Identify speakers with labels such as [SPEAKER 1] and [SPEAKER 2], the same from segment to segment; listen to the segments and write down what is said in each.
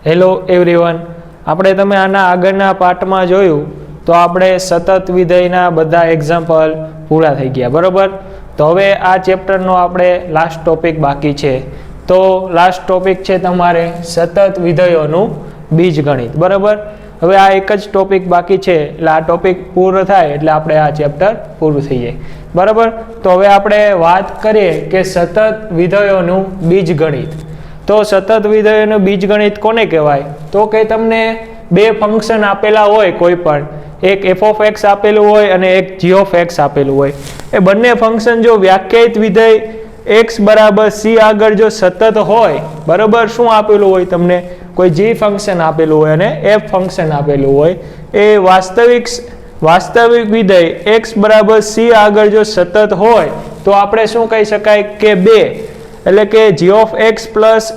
[SPEAKER 1] Hello everyone, આપણે તમે આના આગળના પાર્ટમાં જોયું તો આપણે સતત વિધેયના બધા એક્ઝામ્પલ પૂરા થઈ ગયા, બરાબર. તો હવે આ ચેપ્ટરનો આપણે લાસ્ટ ટોપિક બાકી છે. તો લાસ્ટ ટોપિક છે તમારે સતત વિધેયોનું બીજગણિત, બરાબર. હવે આ એક જ ટોપિક બાકી છે, એટલે આ ટોપિક પૂરો થાય એટલે આપણે આ ચેપ્ટર પૂરું થઈ જાય, બરાબર. તો હવે આપણે વાત કરીએ કે સતત વિધેયોનું બીજગણિત. તો સતત વિધેયોનું બીજગણિત કોને કહેવાય? તો કે તમને બે ફંક્શન આપેલા હોય, કોઈ પણ એક f of x આપેલું હોય અને એક g of x આપેલું હોય. એ બંને ફંક્શન જો વ્યાખ્યાયિત વિધેય x બરાબર c આગળ જો સતત હોય, બરાબર, શું આપેલું હોય તમને? કોઈ g ફંક્શન આપેલું હોય અને f ફંક્શન આપેલું હોય. એ વાસ્તવિક વિધેય x બરાબર c આગળ જો સતત હોય તો આપણે શું કહી શકાય કે બે, એટલે કે g of x plus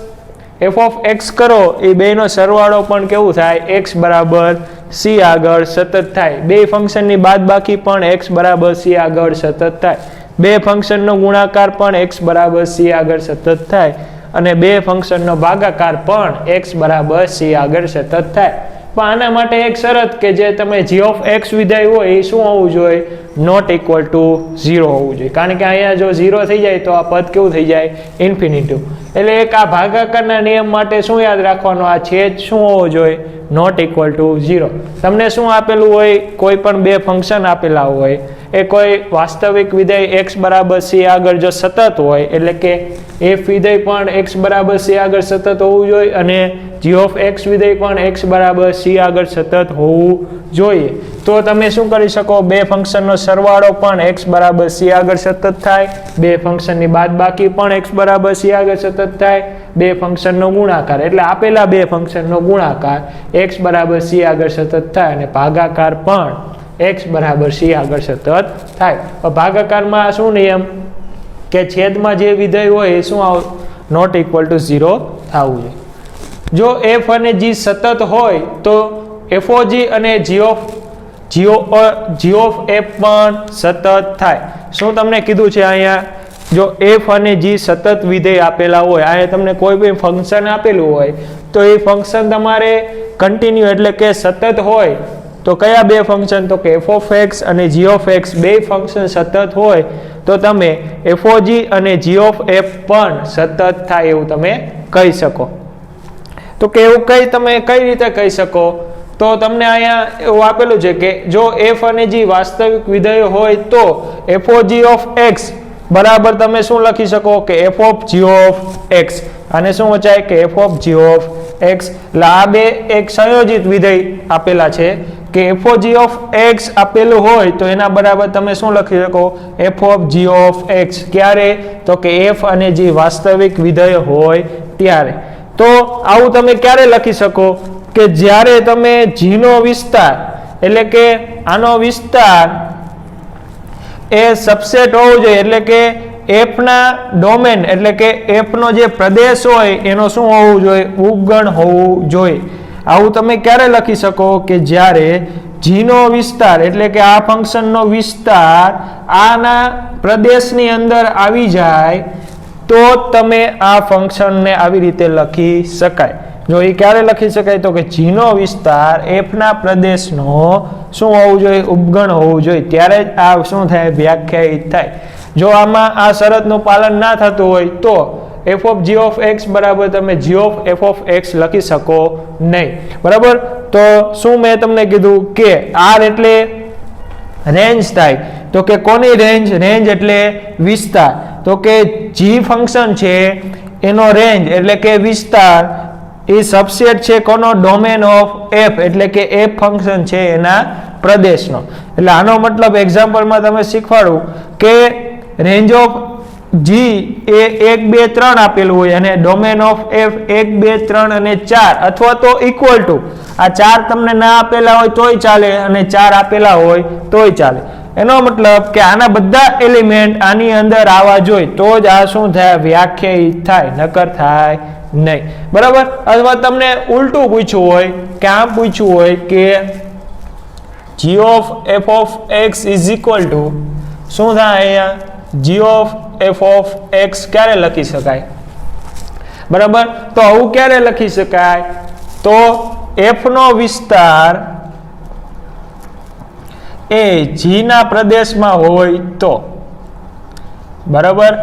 [SPEAKER 1] f of x કરો એ બેનો સરવાળો પણ કેવું થાય? x બરાબર c આગળ સતત થાય. બે ફંક્શનની બાદબાકી પણ x બરાબર c આગળ સતત થાય. બે ફંક્શનનો ગુણાકાર પણ x બરાબર c આગળ સતત થાય અને બે ફંક્શનનો ભાગાકાર પણ x બરાબર c આગળ સતત થાય. પણ આના માટે એક શરત કે જે તમે g of x વિધેય હોય એ શું હોવું જોઈએ? નોટ ઇક્વલ ટુ 0 હોવું જોઈએ. કારણ કે અહીંયા જો 0 થઈ જાય તો આ પદ કેવું થઈ જાય? ઇન્ફિનિટી. એટલે એક આ ભાગાકારના નિયમ માટે શું યાદ રાખવાનું? આ છેદ શું હોવો જોઈએ? Not equal to 0. તમને શું આપેલું હોય? કોઈ પણ બે ફંક્શન આપેલા હોય, એ કોઈ વાસ્તવિક વિધેય x બરાબર c આગળ જો સતત હોય, એટલે કે f વિધેય પણ x બરાબર c આગળ સતત હોવું જોઈએ અને g of x વિધેય પણ x બરાબર c આગળ સતત હોવું જોઈએ. તો તમે શું કરી શકો? બે ફંક્શનનો સરવાળો પણ x બરાબર c આગળ સતત થાય, બે ફંક્શનની બાદબાકી પણ x બરાબર c આગળ સતત થાય, બે ફંક્શનનો ગુણાકાર એટલે આપેલા બે ફંક્શનનો ગુણાકાર x બરાબર c આગળ સતત થાય અને ભાગાકાર પણ x બરાબર c આગળ સતત થાય. ભાગાકારમાં શું નિયમ કે છેદમાં જે વિધેય હોય એ શું નોટ ઇક્વલ ટુ 0 થવું જોઈએ. જો f અને g સતત હોય તો fog અને g of f પણ સતત થાય. શું તમને કીધું છે અહીંયા? જો f અને g સતત વિધેય આપેલા હોય, અહીંયા તમને કોઈ પણ ફંક્શન આપેલું હોય તો એ ફંક્શન તમારે કન્ટિન્યુ એટલે કે સતત હોય તો કયા બે ફંક્શન? તો કે f of x અને g of x બે ફંક્શન સતત હોય તો તમે fog અને g of f પણ સતત થાય એવું તમે કહી શકો. તો કે એવું તમે કઈ રીતે કહી શકો? તો તમને અહીંયા એવું આપેલું છે કે જો f અને g વાસ્તવિક વિધેય હોય તો fog of x બરાબર તમે શું લખી શકો કે f of g of x, અને શું વચાય કે f of g of x. એટલે આ બે એક સંયોજિત વિધેય આપેલા છે કે fog of x આપેલું હોય તો એના બરાબર તમે શું લખી શકો? f of g of x. ક્યારે? તો કે f અને g વાસ્તવિક વિધેય હોય ત્યારે. તો આવું તમે ક્યારે લખી શકો? કે જ્યારે તમે g નો વિસ્તાર એટલે કે આનો વિસ્તાર એ સબસેટ હોવો જોઈએ, એટલે કે f ના ડોમેન એટલે કે f નો જે પ્રદેશ હોય એનો શું હોવું જોઈએ? ઉપગણ હોવું જોઈએ. આવું તમે ક્યારે લખી શકો? કે જ્યારે g નો વિસ્તાર એટલે કે આ ફંક્શનનો વિસ્તાર આના પ્રદેશની અંદર આવી જાય તો તમે આ ફંક્શનને આવી રીતે લખી શકાય. જો એ ક્યારે લખી શકાય? તો કે g નો વિસ્તાર f ના પ્રદેશનો શું હોવું જોઈએ? ઉપગણ હોવું જોઈએ. ત્યારે જ આ શું થાય? વ્યાખ્યાયિત થાય. જો આમાં આ શરતનું પાલન ના થતું હોય તો f of g of x બરાબર તમે g of f of x લખી શકો નહીં, બરાબર. તો શું મેં તમને કીધું કે r એટલે રેન્જ થાય. તો કે કોની રેન્જ? રેન્જ એટલે વિસ્તાર. તો કે g ફંક્શન છે એનો રેન્જ એટલે કે વિસ્તાર એ સબસેટ છે કોનો? ડોમેન ઓફ f એટલે કે f ફંક્શન છે એના પ્રદેશનો. એટલે આનો મતલબ એક્ઝામ્પલમાં તમે શીખવાડું કે રેન્જ ઓફ g એ 1 2 3 આપેલું હોય અને ડોમેન ઓફ f 1 2 3 અને 4 અથવા તો ઇક્વલ ટુ આ 4 તમને ના આપેલા હોય તોય ચાલે અને 4 આપેલા હોય તોય ચાલે. એનો મતલબ કે આના બધા એલિમેન્ટ આની અંદર આવવા જોઈએ તો જ આ શું થાય? વ્યાખ્યાયિત થાય, નકર થાય નહીં, બરાબર. અથવા તમને ઉલટું પૂછ્યું હોય કે આમ પૂછ્યું હોય કે g of f of x is equal to શું થાય અહીંયા? g of f of x ક્યારે લખી શકાય? બરાબર. તો આવું ક્યારે લખી શકાય? તો f નો વિસ્તાર એ g ના પ્રદેશમાં હોય તો, બરાબર.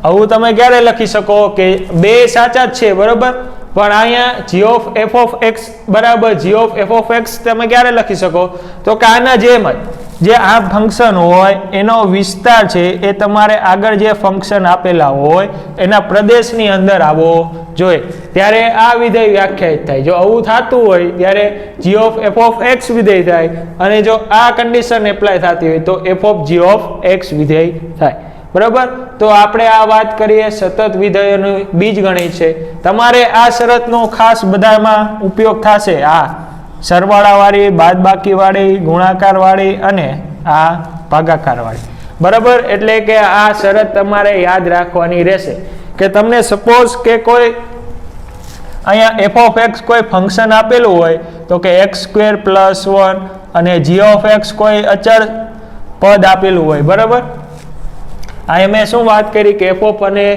[SPEAKER 1] આવું તમે ક્યારે લખી શકો કે બે સાચા જ છે, બરાબર, પણ અહીંયા g ઓફ f ઓફ x બરાબર g ઓફ f ઓફ x તમે ક્યારે લખી શકો તો કે આના જેમ જ જે આ ફંક્શન હોય એનો વિસ્તાર છે એ તમારે આગળ જે ફંક્શન આપેલા હોય એના પ્રદેશની અંદર આવવો જોઈએ, ત્યારે આ વિધેય વ્યાખ્યાયિત થાય. જો આવું થતું હોય ત્યારે g ઓફ f ઓફ x વિધેય થાય, અને જો આ કન્ડિશન એપ્લાય થતી હોય તો f of g of x વિધેય થાય, બરાબર. તો આપણે આ વાત કરીએ સતત વિધેયોનું બીજગણિત છે. તમારે આ શરતનો ખાસ બધામાં ઉપયોગ થશે, આ સરવાળાવાળી, બાદબાકીવાળી, ગુણાકારવાળી અને આ ભાગાકારવાળી, બરાબર. એટલે કે આ શરત તમારે યાદ રાખવાની રહેશે કે તમને સપોઝ કે કોઈ અહીંયા f ઓફ x કોઈ ફંક્શન આપેલું હોય તો કે x² + 1 અને g ઓફ x કોઈ અચળ પદ આપેલું હોય, બરાબર. આ મેં શું વાત કરી કે f ઓફ અને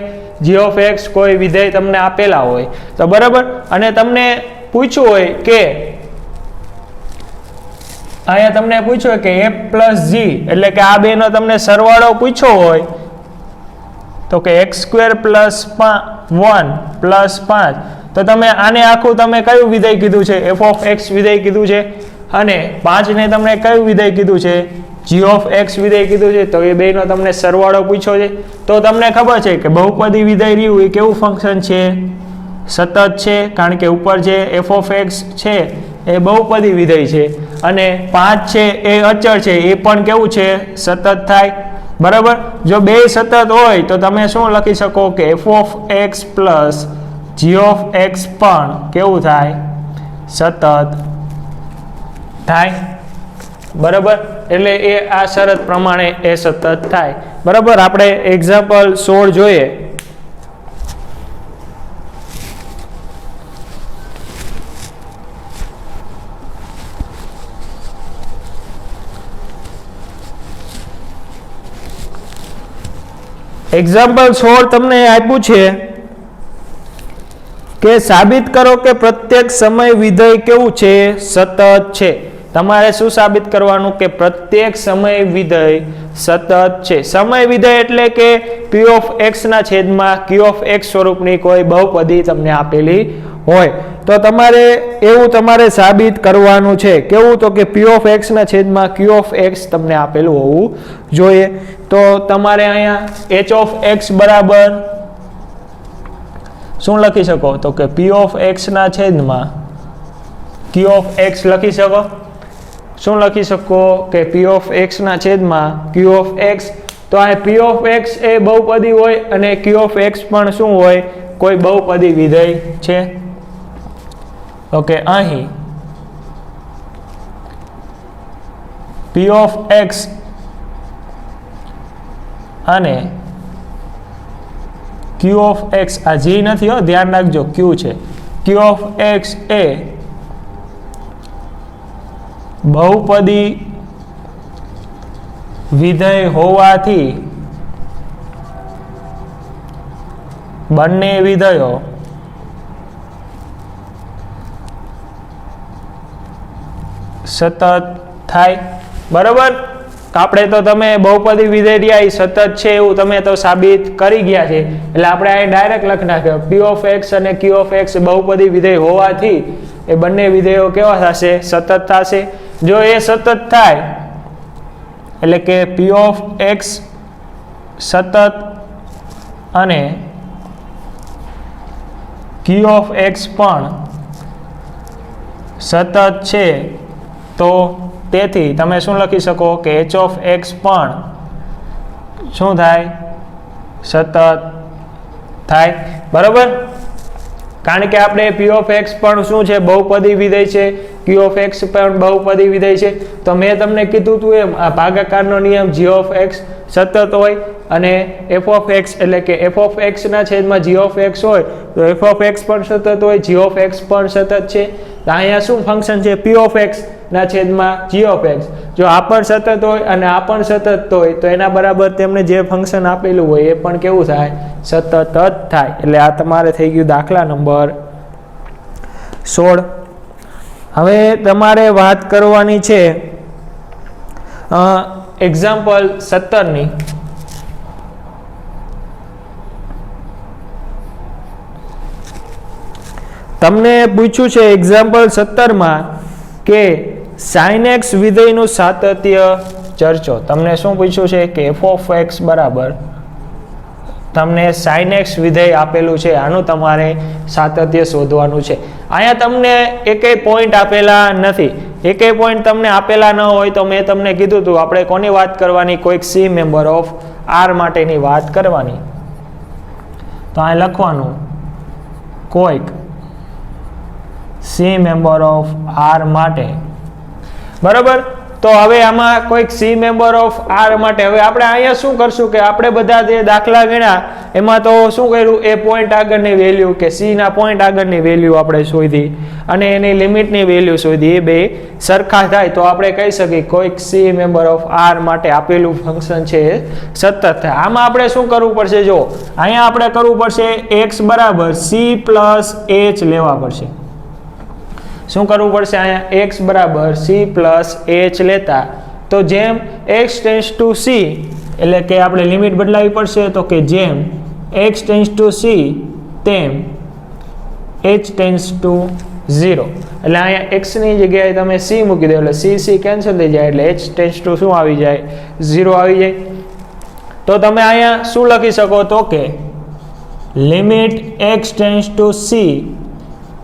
[SPEAKER 1] g ઓફ x કોઈ વિધેય તમને આપેલા હોય તો, બરાબર, અને તમને પૂછ્યું હોય કે અહીંયા તમને પૂછ્યું કે f + g એટલે કે આ બેનો તમને સરવાળો પૂછ્યો હોય તો કે x² + 1 + 5, તો તમે આને આખું તમે કયું વિધેય કીધું છે? f ઓફ x વિધેય કીધું છે, અને 5 ને તમને કયું વિધેય કીધું છે? g ઓફ x વિધેય કીધું છે. તો એ બેનો તમને સરવાળો પૂછ્યો છે, તો તમને ખબર છે કે બહુપદી વિધેય રહ્યું એ કેવું ફંક્શન છે? સતત છે, કારણ કે ઉપર જે f ઓફ x છે એ બહુપદી વિધેય છે, અને 5 છે એ અચળ છે, એ પણ કેવું છે? સતત થાય, બરાબર. જો બે સતત હોય તો તમે શું લખી શકો કે f ઓફ x plus g of x પણ કેવું થાય? સતત થાય, બરાબર. એટલે એ આ શરત પ્રમાણે એ સતત થાય, બરાબર. આપણે એક્ઝામ્પલ 16 જોઈએ. એક્ઝામ્પલ 16 તમને આપ્યું છે કે સાબિત કરો કે પ્રત્યેક સમય વિધેય કેવું છે? સતત છે. તમારે શું સાબિત કરવાનું કે પ્રત્યેક સમય વિધેય સતત છે. સમય વિધેય એટલે કે p ઓફ x ના છેદમાં q ઓફ x સ્વરૂપની કોઈ બહુપદી તમને આપેલી હોય તો તમારે એવું તમારે સાબિત કરવાનું છે. કેવું? તો કે p ઓફ x ના છેદમાં q ઓફ x તમને આપેલું હોવું જોઈએ. તો તમારે અહીંયા h ઓફ x બરાબર શું લખી શકો? તો કે p ઓફ x ના છેદમાં q ઓફ x લખી શકો. શું લખી શકો? કે p ઓફ x ના છેદમાં q ઓફ x. તો આ p ઓફ x એ બહુપદી હોય અને q ઓફ x પણ શું હોય? કોઈ બહુપદી વિધેય છે. ઓકે, અહીં p ઓફ x અને q ઓફ x, આ g નથી હો, ધ્યાન રાખજો, q છે. q ઓફ x એ બહુપદી વિધેય હોવાથી બંને વિધેયો સતત થાય, બરાબર. આપણે તો તમે બહુપદી વિધેય સતત છે એવું તમે તો સાબિત કરી ગયા છે, એટલે આપણે અહીં ડાયરેક્ટ લખી નાખ્યો p ઓફ x અને q ઓફ x બહુપદી વિધેય હોવાથી એ બંને વિધેયો કેવા થશે? સતત થશે. જો એ સતત થાય એટલે કે p ઓફ x સતત અને q ઓફ x પણ સતત છે, તો તેથી તમે શું લખી શકો કે h ઓફ x પણ શું થાય? સતત થાય, બરાબર. કારણ કે આપણે p ઓફ x પણ શું છે? બહુપદી વિધેય છે. q ઓફ x પણ બહુપદી વિધેય છે. તો મેં તમને કીધું તું એમ આ ભાગાકારનો નિયમ g ઓફ x સતત હોય અને f ઓફ x એટલે કે f ઓફ x ના છેદમાં g ઓફ x હોય તો f ઓફ x પણ સતત હોય, g ઓફ x પણ સતત છે. તો અહીંયા શું ફંક્શન છે? p ઓફ x ના છેદમાં g ઓફ x. જો આ પણ સતત હોય અને આ પણ સતત હોય તો એના બરાબર તેમને જે ફંક્શન આપેલું હોય એ પણ કેવું થાય? સતત જ થાય. એટલે આ તમારે થઈ ગયું દાખલા નંબર 16. હવે તમારે વાત કરવાની છે એક્ઝામ્પલ 17 ની. તમને પૂછ્યું છે એક્ઝામ્પલ 17 માં કે sin x વિધેયનું સાતત્ય ચર્ચો. તમને શું પૂછ્યું છે કે f of x બરાબર તમને sin x વિધેય આપેલું છે, આનું તમારે સાતત્ય શોધવાનું છે. અહીંયા તમને એકેય પોઈન્ટ આપેલા નથી. એકેય પોઈન્ટ તમને આપેલા ન હોય તો મેં તમને કીધું હતું આપણે કોની વાત કરવાની, કોઈક સી મેમ્બર ઓફ આર માટેની વાત કરવાની. તો અહીં લખવાનું કોઈક સી મેમ્બર ઓફ આર માટે. બરાબર. તો હવે આમાં કોઈક સી મેમ્બર ઓફ આર માટે હવે આપણે અહીંયા શું કરશું કે આપણે બધા જે દાખલા ગણ્યા એમાં તો શું કર્યું, એ પોઈન્ટ આગળની વેલ્યુ કે સી ના પોઈન્ટ આગળની વેલ્યુ આપણે શોધી અને એની લિમિટની વેલ્યુ શોધી. એ બે સરખા થાય તો આપણે કહી શકીએ કોઈક સી મેમ્બર ઓફ આર માટે આપેલું ફંક્શન છે સતત થાય. આમાં આપણે શું કરવું પડશે, જો અહીંયા આપણે કરવું પડશે x બરાબર સી પ્લસ એચ લેવા પડશે. શું કરવું પડશે, અહીંયા x બરાબર c પ્લસ h લેતા તો જેમ x ટેન્સ ટુ c એટલે કે આપણે લિમિટ બદલાવી પડશે, તો કે જેમ x ટેન્સ ટુ c તેમ h ટેન્સ ટુ 0. એટલે અહીંયા x ની જગ્યાએ તમે c મૂકી દો એટલે c કેન્સલ થઈ જાય એટલે h ટેન્સ ટુ શું આવી જાય, 0 આવી જાય. તો તમે અહીંયા શું લખી શકો, તો કે limit x tends two c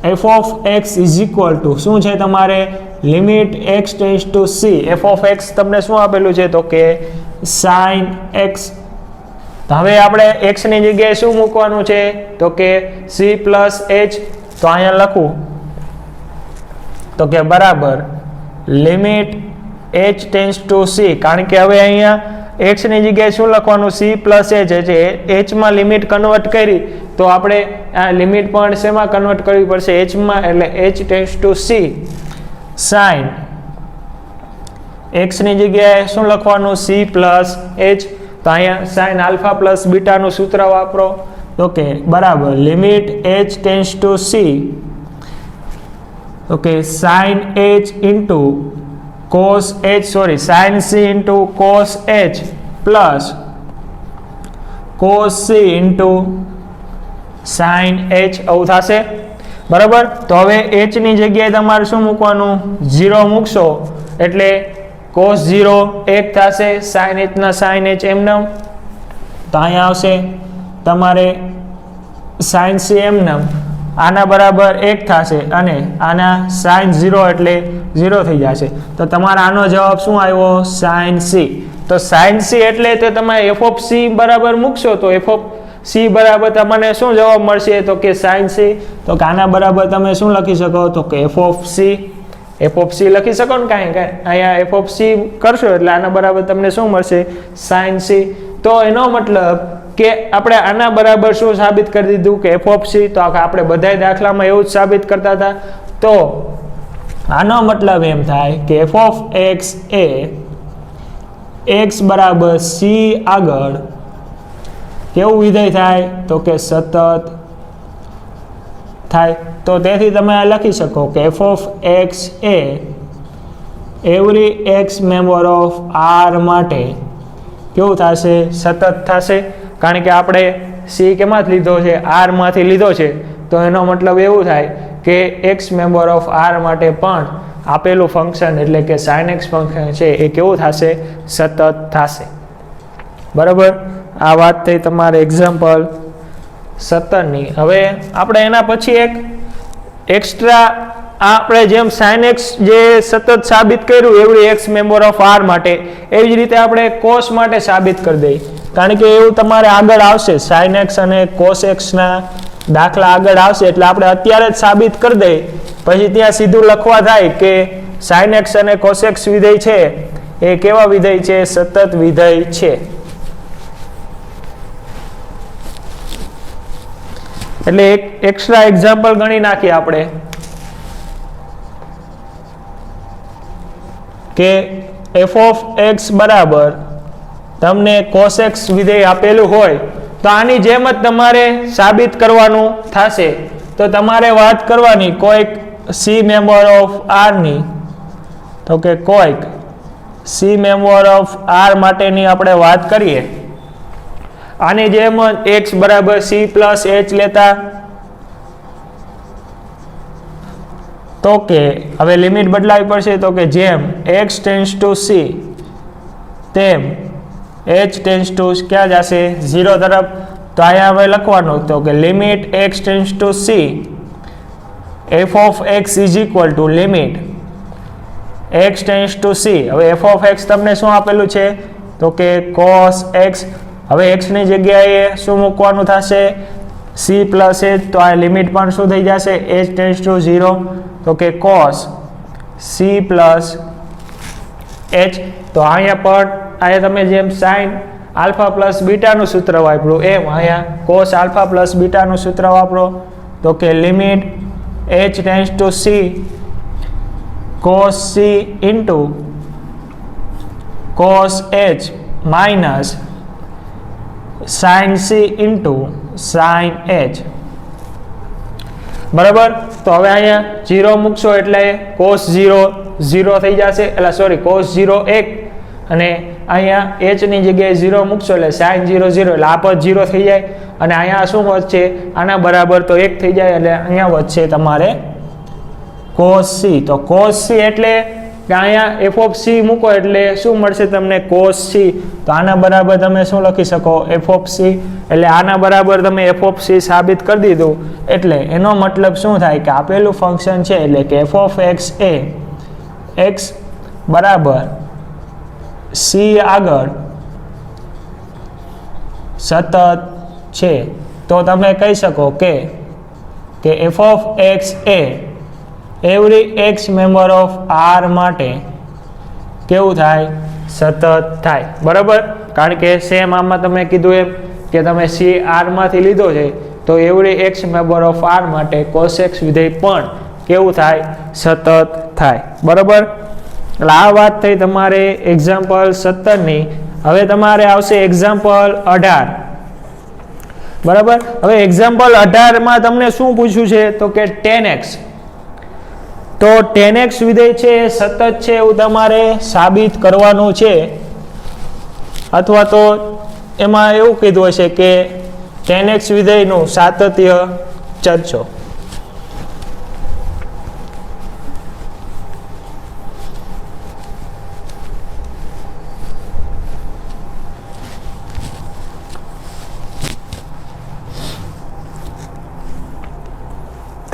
[SPEAKER 1] f of x is equal to શું છે તમારે, limit x tends two c f of x તમને શું આપેલું છે, તો કે sin x. તો હવે આપણે x ની જગ્યાએ શું મૂકવાનું છે, તો કે c પ્લસ h. તો અહીંયા લખું તો કે બરાબર limit h tense two c, કારણ કે હવે અહીંયા x ની જગ્યાએ શું લખવાનું, c પ્લસ h છે. h માં લિમિટ કન્વર્ટ કરી તો આપણે આ લિમિટ પણ શેમાં કન્વર્ટ કરવી પડશે, h માં. એટલે h tense two c sin x ની જગ્યાએ શું લખવાનું, c પ્લસ h. તો અહીંયા sin આલ્ફા પ્લસ બીટાનું સૂત્ર વાપરો તો કે બરાબર limit h tense two c okay sin h into cos h sin c into cos h plus cos c into sin h આવું થશે. બરાબર. તો હવે h ની જગ્યાએ તમારે શું મૂકવાનું, 0 મૂકશો એટલે cos 0 1 થશે, sin h ના sin h એમનેમ. તો અહીંયા આવશે તમારે sin c એમનેમ, આના બરાબર 1 થશે અને આના sin 0 એટલે 0 થઈ જશે. તો તમારા આનો જવાબ શું આવ્યો, sin c. તો sin c એટલે તો તમે f of c બરાબર મૂકશો તો f of c બરાબર તમને શું જવાબ મળશે, તો કે sin c. તો કે આના બરાબર તમે શું લખી શકો, તો કે f of c લખી શકો ને, કાંઈ અહીંયા f of c કરશો એટલે આના બરાબર તમને શું મળશે, sin c. તો એનો મતલબ કે આપણે આના બરાબર શું સાબિત કરી દીધું કે f of c. તો આપણે બધાય દાખલામાં એવું જ સાબિત કરતા હતા. તો આનો મતલબ એમ થાય કે f of x A x બરાબર c આગળ કેવું વિધેય થાય, તો કે સતત થાય. તો તેથી તમે લખી શકો કે f of x A every x member of r માટે કેવું થશે, સતત થશે. કારણ કે આપણે c કેમાંથી લીધો છે, r માંથી લીધો છે. તો એનો મતલબ એવું થાય કે x મેમ્બર ઓફ r માટે પણ આપેલું ફંક્શન એટલે કે sin x ફંક્શન છે એ કેવું થશે, સતત થશે. બરાબર. આ વાત થઈ તમારે એક્ઝામ્પલ 17 ની. હવે આપણે એના પછી એક એક્સ્ટ્રા આપણે જેમ sin x જે સતત સાબિત કર્યું every x member of r માટે, એવી જ રીતે આપણે cos માટે સાબિત કરી દઈએ. કારણ કે એવું તમારે આગળ આવશે, sin x અને cos x ના દાખલા આગળ આવશે એટલે આપણે અત્યારે જ સાબિત કરી દઈએ. પછી ત્યાં સીધું લખવા થાય કે sin x અને cos x વિધેય છે એ કેવા વિધેય છે, સતત વિધેય છે. એટલે એક એક્સ્ટ્રા એક્ઝામ્પલ ગણી નાખીએ આપણે કે f of x બરાબર તમને cos x વિધેય આપેલું હોય તો આની જેમ જ તમારે સાબિત કરવાનું થશે. તો તમારે વાત કરવાની કોઈક સી મેમ્બર ઓફ આરની, તો કે કોઈક સી મેમ્બર ઓફ આર માટેની આપણે વાત કરીએ, આની જેમ x બરાબર સી પ્લસ એચ લેતા, તો કે હવે લિમિટ બદલાવી પડશે, તો કે જેમ x ટેન્સ ટુ સી તેમ h ટેન્સ ટુ ક્યાં જશે 0 તરફ. તો અહીંયા હવે લખવાનું તો કે limit x tends two C f ઓફ x is equal to limit x tends two C. હવે f ઓફ x તમને શું આપેલું છે, તો કે cos x. હવે x ની જગ્યાએ શું મૂકવાનું થશે, c પ્લસ h. તો આ લિમિટ પણ શું થઈ જશે, h ટેન્સ ટુ 0, તો કે cos c પ્લસ h. તો અહીંયા પણ અહીંયા તમે જેમ સાઇન આલ્ફા પ્લસ બીટાનું સૂત્ર વાપરો એમ અહીંયા cos આલ્ફા પ્લસ બીટાનું સૂત્ર વાપરો, તો કે limit h tense two c cos c into cos h minus sin c into sin h. બરાબર. તો હવે અહીંયા 0 મૂકશો એટલે cos 0 0 થઈ જશે, એટલે સોરી cos 0 1, અને અહીંયા h ની જગ્યાએ 0 મૂકશો એટલે sin 0 0, એટલે આ પદ 0 થઈ જાય, અને અહીંયા શું વધશે, આના બરાબર તો 1 થઈ જાય, એટલે અહીંયા વધશે તમારે cos c. તો cos c એટલે કે અહીંયા f ઓફ c મૂકો એટલે શું મળશે તમને, cos c. તો આના બરાબર તમે શું લખી શકો, f ઓફ c. એટલે આના બરાબર તમે f ઓફ c સાબિત કરી દીધું, એટલે એનો મતલબ શું થાય કે આપેલું ફંક્શન છે, એટલે કે f ઓફ x એ x બરાબર c આગળ સતત છે. તો તમે કહી શકો કે f ઓફ x A every x member of r માટે કેવું થાય, સતત થાય. બરાબર. કારણ કે સેમ આમાં તમે કીધું એમ કે તમે c r માંથી લીધો છે, તો every x member of r માટે cos x વિધેય પણ કેવું થાય, સતત થાય. બરાબર. એટલે આ વાત થઈ તમારે એક્ઝામ્પલ 17ની. હવે તમારે આવશે એક્ઝામ્પલ 18. બરાબર. હવે એક્ઝામ્પલ 18માં તમને શું પૂછ્યું છે, તો કે tan x. તો tan x વિધેય છે એ સતત છે એવું તમારે સાબિત કરવાનું છે, અથવા તો એમાં એવું કીધું હશે કે tan x વિધેયનું સાતત્ય ચર્ચો.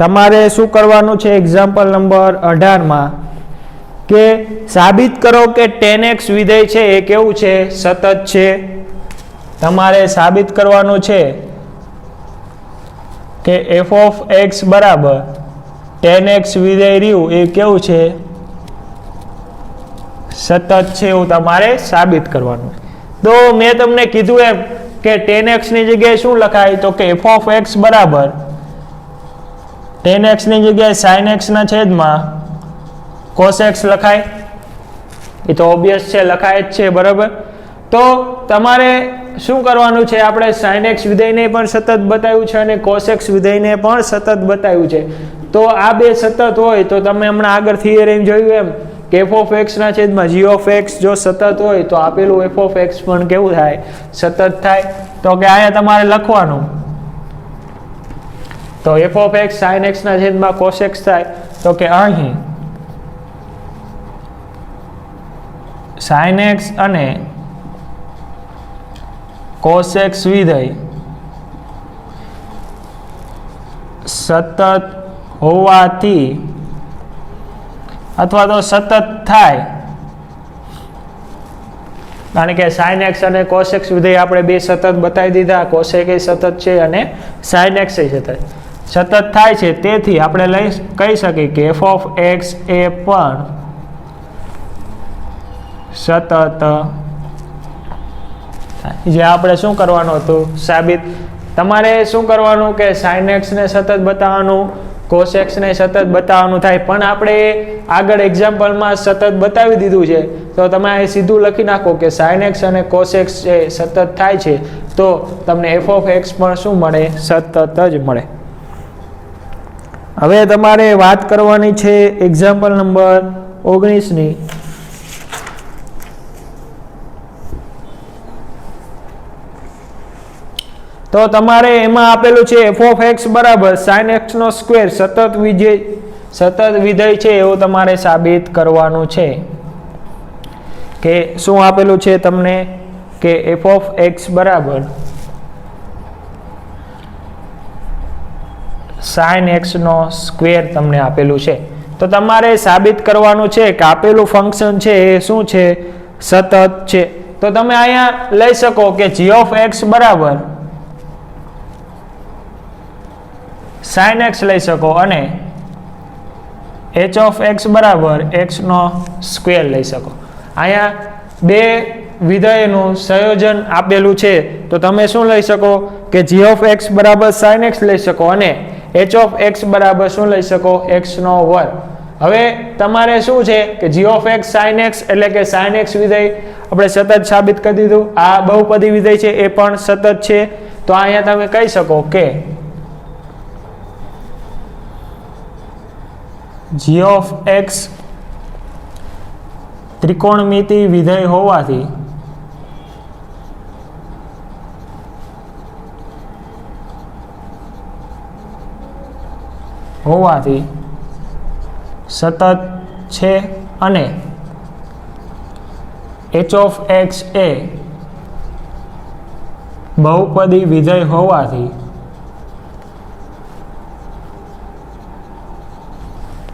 [SPEAKER 1] તમારે શું કરવાનું છે એક્ઝામ્પલ નંબર 18માં, કે સાબિત કરો કે tan x વિધેય છે એ કેવું છે, સતત છે. તમારે સાબિત કરવાનું છે કે f ઓફ x બરાબર tan x વિધેય રહ્યું એ કેવું છે, સતત છે એવું તમારે સાબિત કરવાનું. તો મેં તમને કીધું એમ કે tan x ની જગ્યાએ શું લખાય, તો કે f ઓફ x બરાબર tan x ની જગ્યાએ sin x ના છેદમાં cos x લખાય. એ તો ઓબ્વિયસ છે, લખાય જ છે. બરાબર. તો તમારે શું કરવાનું છે, આપણે sin x વિધેયને પણ સતત બતાવ્યું છે અને cos x વિધેયને પણ સતત બતાવ્યું છે. તો આ બે સતત હોય તો તમે હમણાં આગળ થિયરી જોયું એમ કે f ઓફ x ના છેદમાં g ઓફ x જો સતત હોય તો આપેલું f ઓફ x પણ કેવું થાય, સતત થાય. તો કે અહીંયા તમારે લખવાનું, તો f ઓફ x sin x ના છેદમાં cos x થાય. તો કે અહીં sin x અને cos x વિધેય સતત હોવાથી અથવા તો સતત થાય, કારણ કે sin x અને cos x વિધેય આપણે બે સતત બતાવી દીધા, cos x એ સતત છે અને sin x એ સતત થાય છે. તેથી આપણે કહી શકીએ કે f ઓફ x એ પણ સતત જે આપણે શું કરવાનું હતું, સાબિત. તમારે શું કરવાનું કે sin x ને સતત બતાવવાનું, cos x ને સતત બતાવવાનું થાય, પણ આપણે આગળ એક્ઝામ્પલમાં સતત બતાવી દીધું છે. તો તમે અહીં સીધું લખી નાખો કે sin x અને cos x એ સતત થાય છે, તો તમને f ઓફ x પણ શું મળે, સતત જ મળે. હવે તમારે વાત કરવાની છે એક્ઝામ્પલ નંબર 19ની. તો તમારે એમાં આપેલું છે f of x બરાબર sin x નો સ્ક્વેર સતત વિધેય છે એવું તમારે સાબિત કરવાનું છે. કે શું આપેલું છે તમને કે f of x બરાબર sin x નો સ્ક્વેર તમને આપેલું છે. તો તમારે સાબિત કરવાનું છે કે આપેલું ફંક્શન છે એ શું છે, સતત છે. તો તમે અહીંયા લઈ શકો કે g of x બરાબર sin x લઈ શકો અને h of x બરાબર x નો સ્ક્વેર લઈ શકો. અહીંયા બે વિધેયનું સંયોજન આપેલું છે તો તમે શું લઈ શકો કે g of x બરાબર sin x લઈ શકો અને h of x બરાબર શું લઈ શકો, x નો વર્ગ. હવે તમારે શું છે કે g of x sin x એટલે કે sin x વિધેય આપણે સતત સાબિત કરી દીધું. આ બહુપદી વિધેય છે એ પણ સતત છે. તો અહીંયા તમે કહી શકો કે g of x ત્રિકોણમિતિ વિધેય હોવાથી સતત છે અને h of x એ બહુપદી વિધેય હોવાથી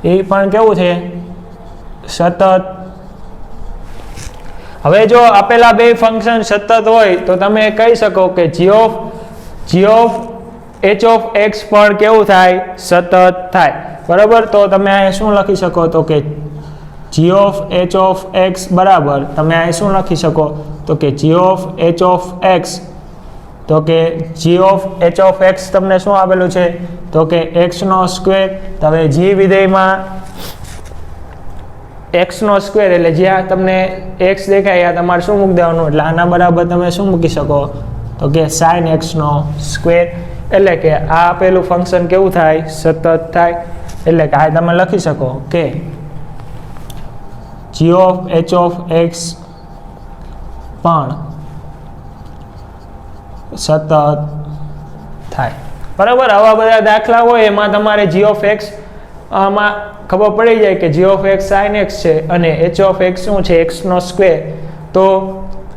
[SPEAKER 1] એ પણ કેવું છે, સતત. હવે જો આપેલા બે ફંક્શન સતત હોય તો તમે કહી શકો કે g of h of x પણ કેવું થાય, સતત થાય. બરાબર. તો તમે અહીંયા શું લખી શકો તો કે g of h of x બરાબર તમે અહીંયા શું લખી શકો તો કે g of h of x તો કે g of h of x તમને શું આપેલું છે તો કે x નો સ્ક્વેર. તો હવે g વિધેયમાં x નો સ્ક્વેર એટલે જ્યાં તમને x દેખાય આ તમારે શું મૂકી દેવાનું, એટલે આના બરાબર તમે શું મૂકી શકો તો કે sin x નો સ્ક્વેર. એટલે કે આ આપેલું ફંક્શન કેવું થાય, સતત થાય. એટલે કે આ તમે લખી શકો કે g of h of x પણ સતત થાય. બરાબર. આવા બધા દાખલા હોય એમાં તમારે g of x આમાં ખબર પડી જાય કે g of x sin x છે અને h of x શું છે, x નો સ્ક્વેર. તો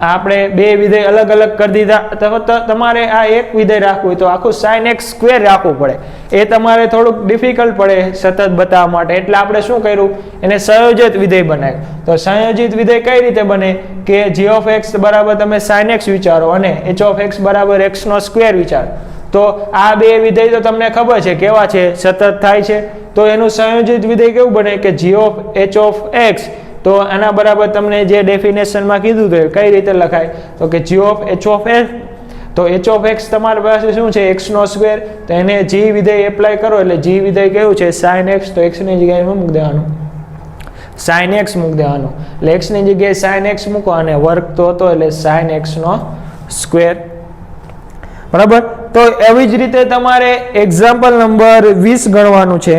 [SPEAKER 1] આપણે બે વિધેય અલગ અલગ કરી દીધા. તો તમારે આ એક વિધેય રાખવું હોય તો આખું sin x સ્ક્વેર રાખવું પડે. એ તમારે થોડુંક ડિફિકલ્ટ પડે સતત બતાવવા માટે. એટલે આપણે શું કર્યું, એને સંયોજિત વિધેય બનાવ્યું. તો સંયોજિત વિધેય કઈ રીતે બને કે g of x બરાબર તમે sin x વિચારો અને h of x બરાબર x નો સ્ક્વેર વિચારો. તો આ બે વિધેય તો તમને ખબર છે કેવા છે, સતત થાય છે. તો એનું સંયોજિત વિધેય કેવું બને કે g of h of x. તો આના બરાબર તમને જે ડેફિનેશનમાં કીધું હતું કઈ રીતે લખાય તો કે g of h of x. તો h of x તમારી પાસે શું છે, x નો સ્ક્વેર. તો એને g વિધેય એપ્લાય કરો એટલે g વિધેય કેવું છે, sin x. તો x ની જગ્યાએ શું મૂકી દેવાનું, sin x મૂકી દેવાનું. એટલે x ની જગ્યાએ sin x મૂકો અને વર્ગ તો હતો એટલે sin x નો સ્ક્વેર. બરાબર. તો એવી જ રીતે તમારે એક્ઝામ્પલ નંબર 20 ગણવાનું છે.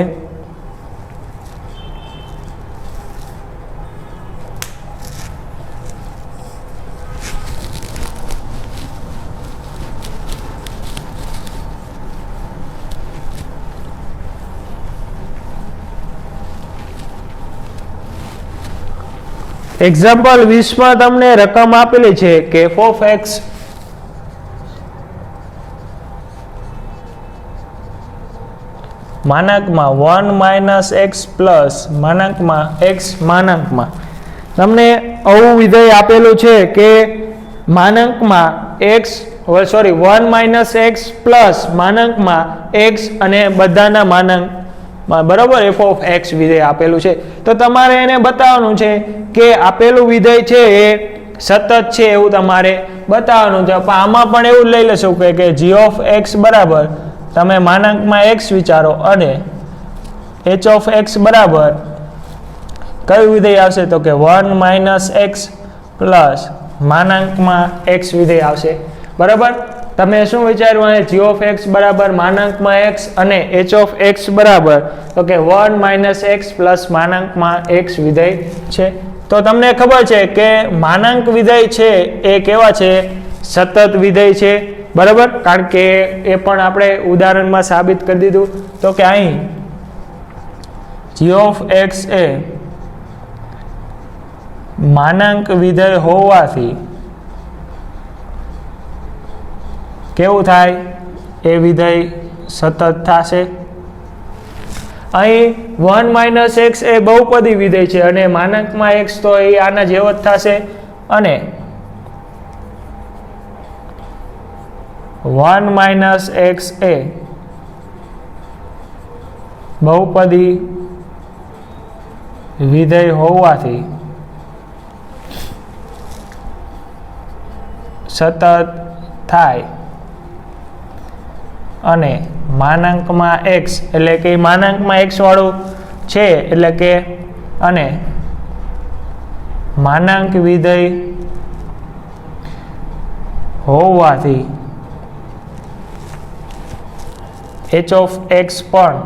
[SPEAKER 1] એક્ઝામ્પલ 20 માં તમને રકમ આપેલી છે કે f of x માનાંકમાં 1 માઇનસ x પ્લસ માનાંકમાં x માનાંકમાં તમને આવું વિધેય આપેલું છે કે માનાંકમાં x 1 માઇનસ x પ્લસ માનાંકમાં x અને બધાના માનાંક બરાબર f of x વિધેય આપેલું છે. તો તમારે એને બતાવવાનું છે કે આપેલું વિધેય છે એ સતત છે એવું તમારે બતાવવાનું છે. પણ આમાં પણ એવું લઈ લેશો કે g of x બરાબર તમે માનાંકમાં x વિચારો અને h of x બરાબર કયું વિધેય આવશે તો કે 1 માઇનસ x પ્લસ માનાંકમાં x વિધેય આવશે. બરાબર. તમે શું વિચાર્યું અહીંયા g ઓફ x બરાબર માનાંકમાં x અને h ઓફ x બરાબર તો કે 1 માઇનસ x પ્લસ માનાંકમાં x વિધેય છે. તો તમને ખબર છે કે માનાંક વિધેય છે એ કેવા છે? સતત વિધેય છે, બરાબર. કારણ કે એ પણ આપણે ઉદાહરણમાં સાબિત કરી દીધું. તો કે અહીં g ઓફ x એ માનાંક વિધેય હોવાથી કેવું થાય? એ વિધેય સતત થશે. અહીં 1 માઇનસ x એ બહુપદી વિધેય છે અને માનાંકમાં x તો એ આના જેવો જ થશે અને 1 માઇનસ x એ બહુપદી વિધેય હોવાથી સતત થાય અને માનાંકમાં x એટલે કે માનાંકમાં x વાળું છે એટલે કે અને માનાંક વિધેય હોવાથી h ઓફ x પણ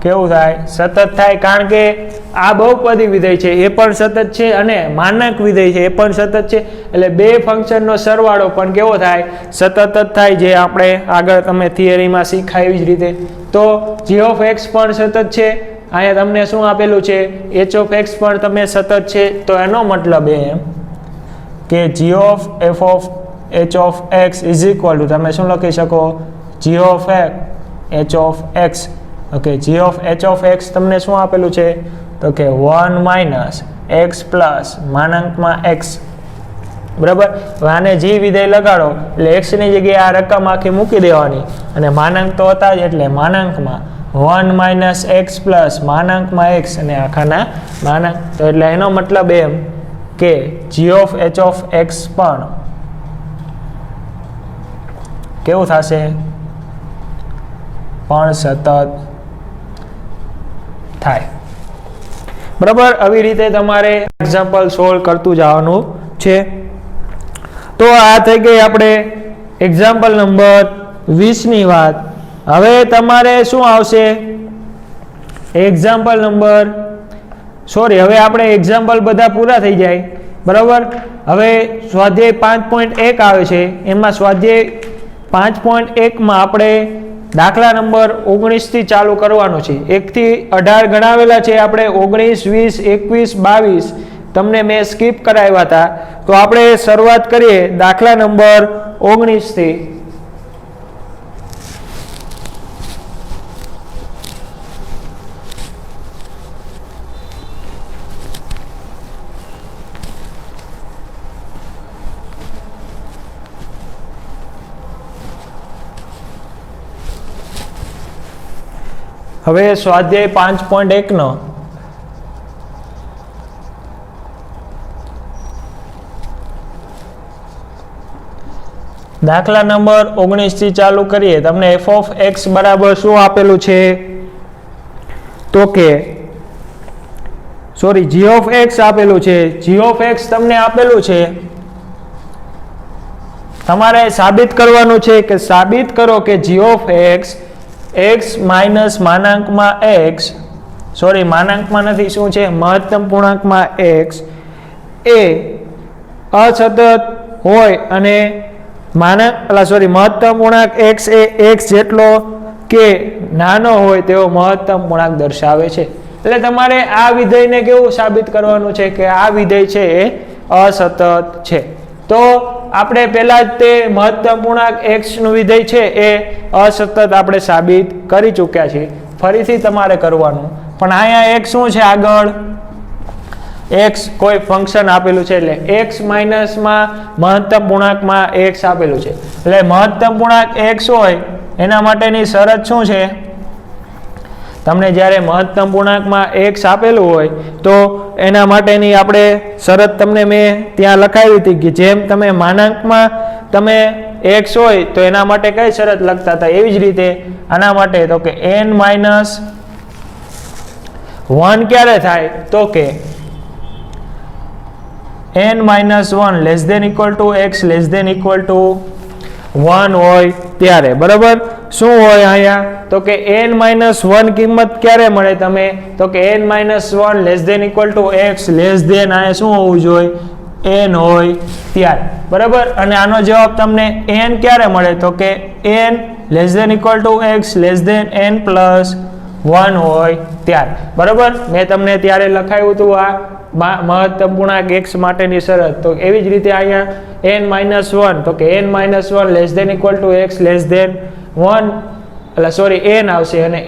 [SPEAKER 1] કેવું થાય? સતત થાય. કારણ કે આ બહુપદી વિધેય છે એ પણ સતત છે અને માનાંક વિધેય છે એ પણ સતત છે એટલે બે ફંક્શનનો સરવાળો પણ કેવો થાય? સતત જ થાય, જે આપણે આગળ તમે થિયરીમાં શીખાય એવી જ રીતે. તો g ઓફ x પણ સતત છે. અહીંયા તમને શું આપેલું છે? h ઓફ x પણ તમે સતત છે. તો એનો મતલબ એમ કે g of f of h of x is equal two તમે શું લખી શકો? g of h of x. Okay, g of h of x તમને શું આપેલું છે? તો કે 1 માઇનસ x પ્લસ માનાંકમાં x, બરાબર. હવે આને g વિધેય લગાડો એટલે x ની જગ્યાએ આ રકમ આખી મૂકી દેવાની અને માનાંક તો હતા જ એટલે માનાંકમાં 1 માઇનસ x પ્લસ માનાંકમાં x અને આખાના માનાંક. તો એટલે એનો મતલબ એમ કે g of h of x પણ કેવું થશે? પણ સતત થાય, બરાબર. આવી રીતે તમારે એક્ઝામ્પલ સોલ્વ કરતું જવાનું છે. તો આ થઈ ગઈ આપણે એક્ઝામ્પલ નંબર 20 ની વાત. હવે તમારે શું આવશે? એક્ઝામ્પલ નંબર હવે આપણે એક્ઝામ્પલ બધા પૂરા થઈ જાય, બરાબર. હવે સ્વાધ્યાય 5.1 આવે છે. એમાં સ્વાધ્યાય 5.1 માં આપણે દાખલા નંબર 19 થી ચાલુ કરવાનું છે. 1 થી 18 ગણાવેલા છે આપણે. 19, 20, 21, 22 તમને મેં સ્કીપ કરાવ્યા હતા. તો આપણે શરૂઆત કરીએ દાખલા નંબર 19 થી. હવે સ્વાધ્યાય 5.1 નો દાખલા નંબર 19 થી ચાલુ કરીએ. તમને f ઓફ x બરાબર શું આપેલું છે? તો કે g ઓફ x આપેલું છે. g ઓફ x તમને આપેલું છે. તમારે સાબિત કરવાનું છે કે સાબિત કરો કે g ઓફ x માઇનસ માનાંકમાં x, માનાંકમાં નથી, શું છે? મહત્તમ પૂર્ણાંકમાં x એ અસતત હોય અને મહત્તમ પૂર્ણાંક x એ x જેટલો કે નાનો હોય તેવો મહત્તમ પૂર્ણાંક દર્શાવે છે. એટલે તમારે આ વિધેયને કેવું સાબિત કરવાનું છે કે આ વિધેય છે એ અસતત છે. તો આપણે પહેલા જ તે મહત્તમ પૂર્ણાંક x નું વિધેય છે એ અસતત આપણે સાબિત કરી ચૂક્યા છીએ. ફરીથી તમારે કરવાનું. પણ અહીંયા x શું છે? આગળ x કોઈ ફંક્શન આપેલું છે એટલે x માઇનસમાં મહત્તમ પૂર્ણાંકમાં x આપેલું છે. એટલે મહત્તમ પૂર્ણાંક x હોય એના માટેની શરત શું છે? તમને જ્યારે મહત્તમ પૂર્ણાંકમાં x આપેલું હોય તો એના માટેની આપણે શરત તમને મેં ત્યાં લખાવી હતી કે જેમ તમે માનાંકમાં તમે x હોય તો એના માટે કઈ શરત લખતા હતા એવી જ રીતે આના માટે તો કે n માઇનસ 1 ક્યારે થાય? તો કે n minus 1 less than equal to x less than equal to 1 હોય ત્યારે, બરાબર. શું હોય અહીંયા તો કે n માઇનસ 1 કિંમત ક્યારે મળે તમે તો કે n minus 1 less than equal to x less than અહીંયા શું હોવું જોઈએ n હોય ત્યારે, બરાબર. અને આનો જવાબ તમને n ક્યારે મળે તો કે n less than equal to x less than n plus 1 હોય ત્યારે, બરાબર. મેં તમને ત્યારે લખાયું હતું આ મહત્તમ પૂર્ણાંક x માટેની શરત. તો એવી જ રીતે અહીંયા n માઇનસ 1 તો કે n minus 1 less than equal to x less than 1 એટલે સોરી n આવશે અને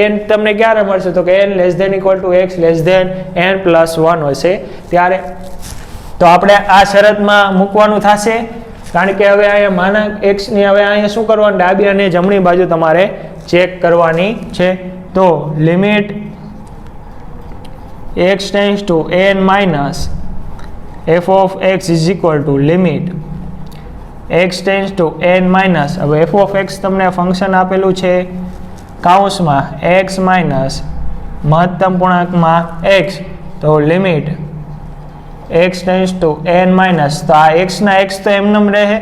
[SPEAKER 1] n તમને ક્યારે મળશે તો કે n less than equal to x less than n plus 1 હશે ત્યારે. તો આપણે આ શરતમાં મૂકવાનું થશે કારણ કે હવે અહીંયા માનાંક x ની હવે અહીંયા શું કરવાનું ડાબી અને જમણી બાજુ તમારે ચેક કરવાની છે. તો limit x tends to n minus f ઓફ x is equal to limit x tends to n minus, હવે f ઓફ x તમને ફંક્શન આપેલું છે કાઉન્સમાં x માઇનસ મહત્તમ પૂર્ણાંકમાં x, તો limit x tends to n minus, તો આ x ના x તો એમનેમ રહે,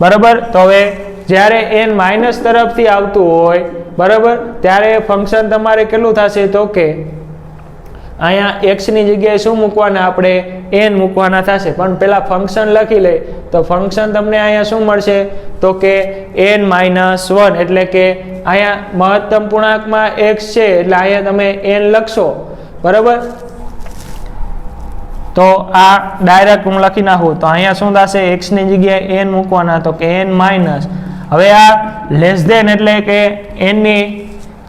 [SPEAKER 1] બરાબર. તો હવે જ્યારે n માઇનસ તરફથી આવતું હોય, બરાબર, ત્યારે ફંક્શન તમારે કેટલું થશે તો કે અહીંયા x ની જગ્યાએ શું મૂકવાના આપણે n મૂકવાના થશે. પણ પેલા ફંક્શન લખી લે તો ફંક્શન તમને અહીંયા શું મળશે તો કે n માઇનસ 1 એટલે કે અહીંયા મહત્તમ પૂર્ણાંકમાં x છે એટલે અહીંયા તમે n લખશો, બરાબર. તો આ ડાયરેક્ટ હું લખી નાખું તો અહીંયા શું થશે x ની જગ્યાએ n મૂકવાના તો કે n માઇનસ, હવે આ લેસ દેન એટલે કે n ની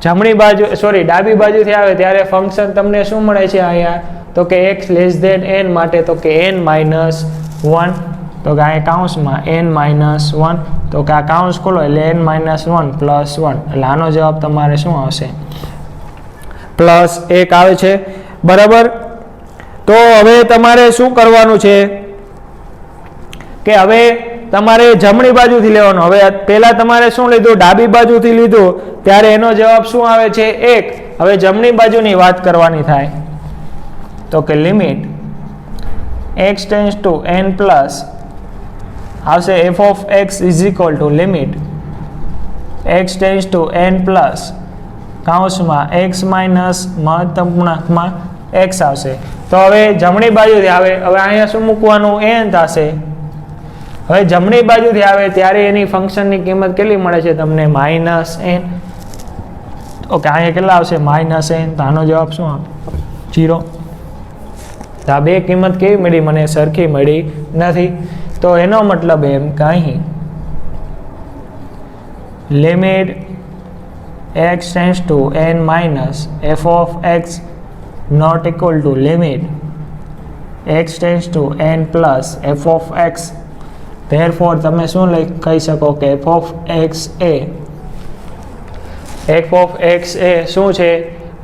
[SPEAKER 1] જમણી બાજુ સોરી ડાબી બાજુથી આવે ત્યારે ફંક્શન તમને શું મળે છે અહીંયા તો કે x લેસ દેન n માટે તો કે n માઇનસ 1, તો કે અહીંયા કાઉન્સમાં n માઇનસ 1, તો કે આ કાઉન્સ ખોલો એટલે n માઇનસ 1 પ્લસ 1 એટલે આનો જવાબ તમારે શું આવશે પ્લસ 1 આવે છે, બરાબર. તો હવે તમારે શું કરવાનું છે કે હવે તમારે જમણી બાજુથી લેવાનું. હવે પહેલા તમારે શું લીધું ડાબી બાજુથી લીધું ત્યારે એનો જવાબ શું આવે છે 1. હવે જમણી બાજુની વાત કરવાની થાય તો કે limit x tends to n plus આવશે f ઓફ x is equal to limit x tends to n plus કાઉન્સમાં x માઇનસ મહત્તમ પૂર્ણાંકમાં x આવશે. તો હવે જમણી બાજુથી આવે હવે અહીંયા શું મૂકવાનું n થશે. હવે જમણી બાજુથી આવે ત્યારે એની ફંક્શનની કિંમત કેટલી મળે છે તમને માઇનસ n. ઓકે અહીંયા કેટલા આવશે માઇનસ n, તો આનો જવાબ શું આવે 0. તો આ બે કિંમત કેવી મળી મને સરખી મળી નથી. તો એનો મતલબ એમ કે અહીં limit x tends to n minus f ઓફ x not equal to limit x tends to n plus f of x, therefore તમે શું કહી શકો કે f of x એ શું છે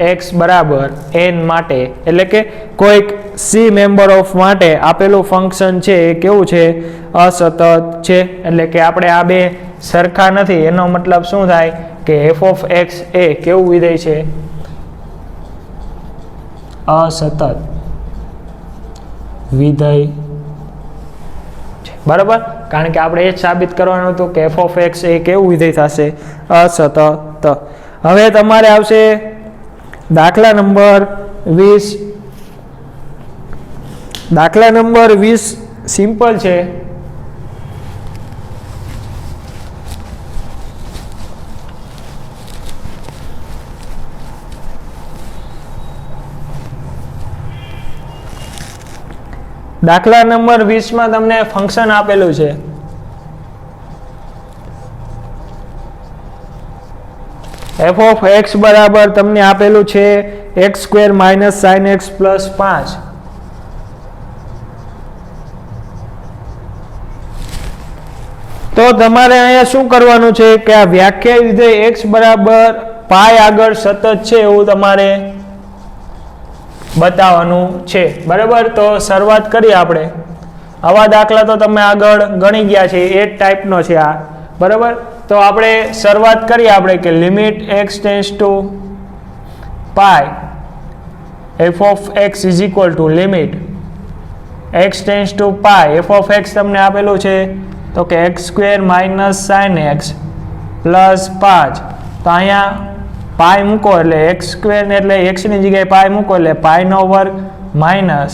[SPEAKER 1] x બરાબર n માટે એટલે કે કોઈક c મેમ્બર ઓફ માટે આપેલું ફંક્શન છે એ કેવું છે અસતત છે. એટલે કે આપણે આ બે સરખા નથી એનો મતલબ શું થાય કે f of x એ કેવું વિધેય છે અસતત વિધેય છે, બરાબર. કારણ કે આપણે એ જ સાબિત કરવાનું હતું કે f of x એ કેવું વિધેય થશે અસતત. હવે તમારે આવશે દાખલા નંબર 20. દાખલા નંબર 20 સિમ્પલ છે. દાખલા નંબર 20 માં તમને ફંક્શન આપેલું છે f of x બરાબર તમને આપેલું છે x² minus sin x plus 5. તો તમારે અહીંયા શું કરવાનું છે કે આ વ્યાખ્યાયિત વિધેય x બરાબર પાઈ આગળ સતત છે એવું તમારે બતાવવાનું છે, બરાબર. તો શરૂઆત કરીએ આપણે. આવા દાખલા તો તમે આગળ ગણી ગયા છે એ જ ટાઈપનો છે આ, બરાબર. તો આપણે શરૂઆત કરીએ આપણે કે limit x tends to pi f of x is equal to limit x tends to pi F of X તમને આપેલું છે તો કે X square minus sine X plus 5 તો અહીંયા પાઈ મૂકો એટલે એક્સ સ્ક્વેર એટલે એક્સની જગ્યાએ પાઈ મૂકો એટલે પાઈનો વર્ગ minus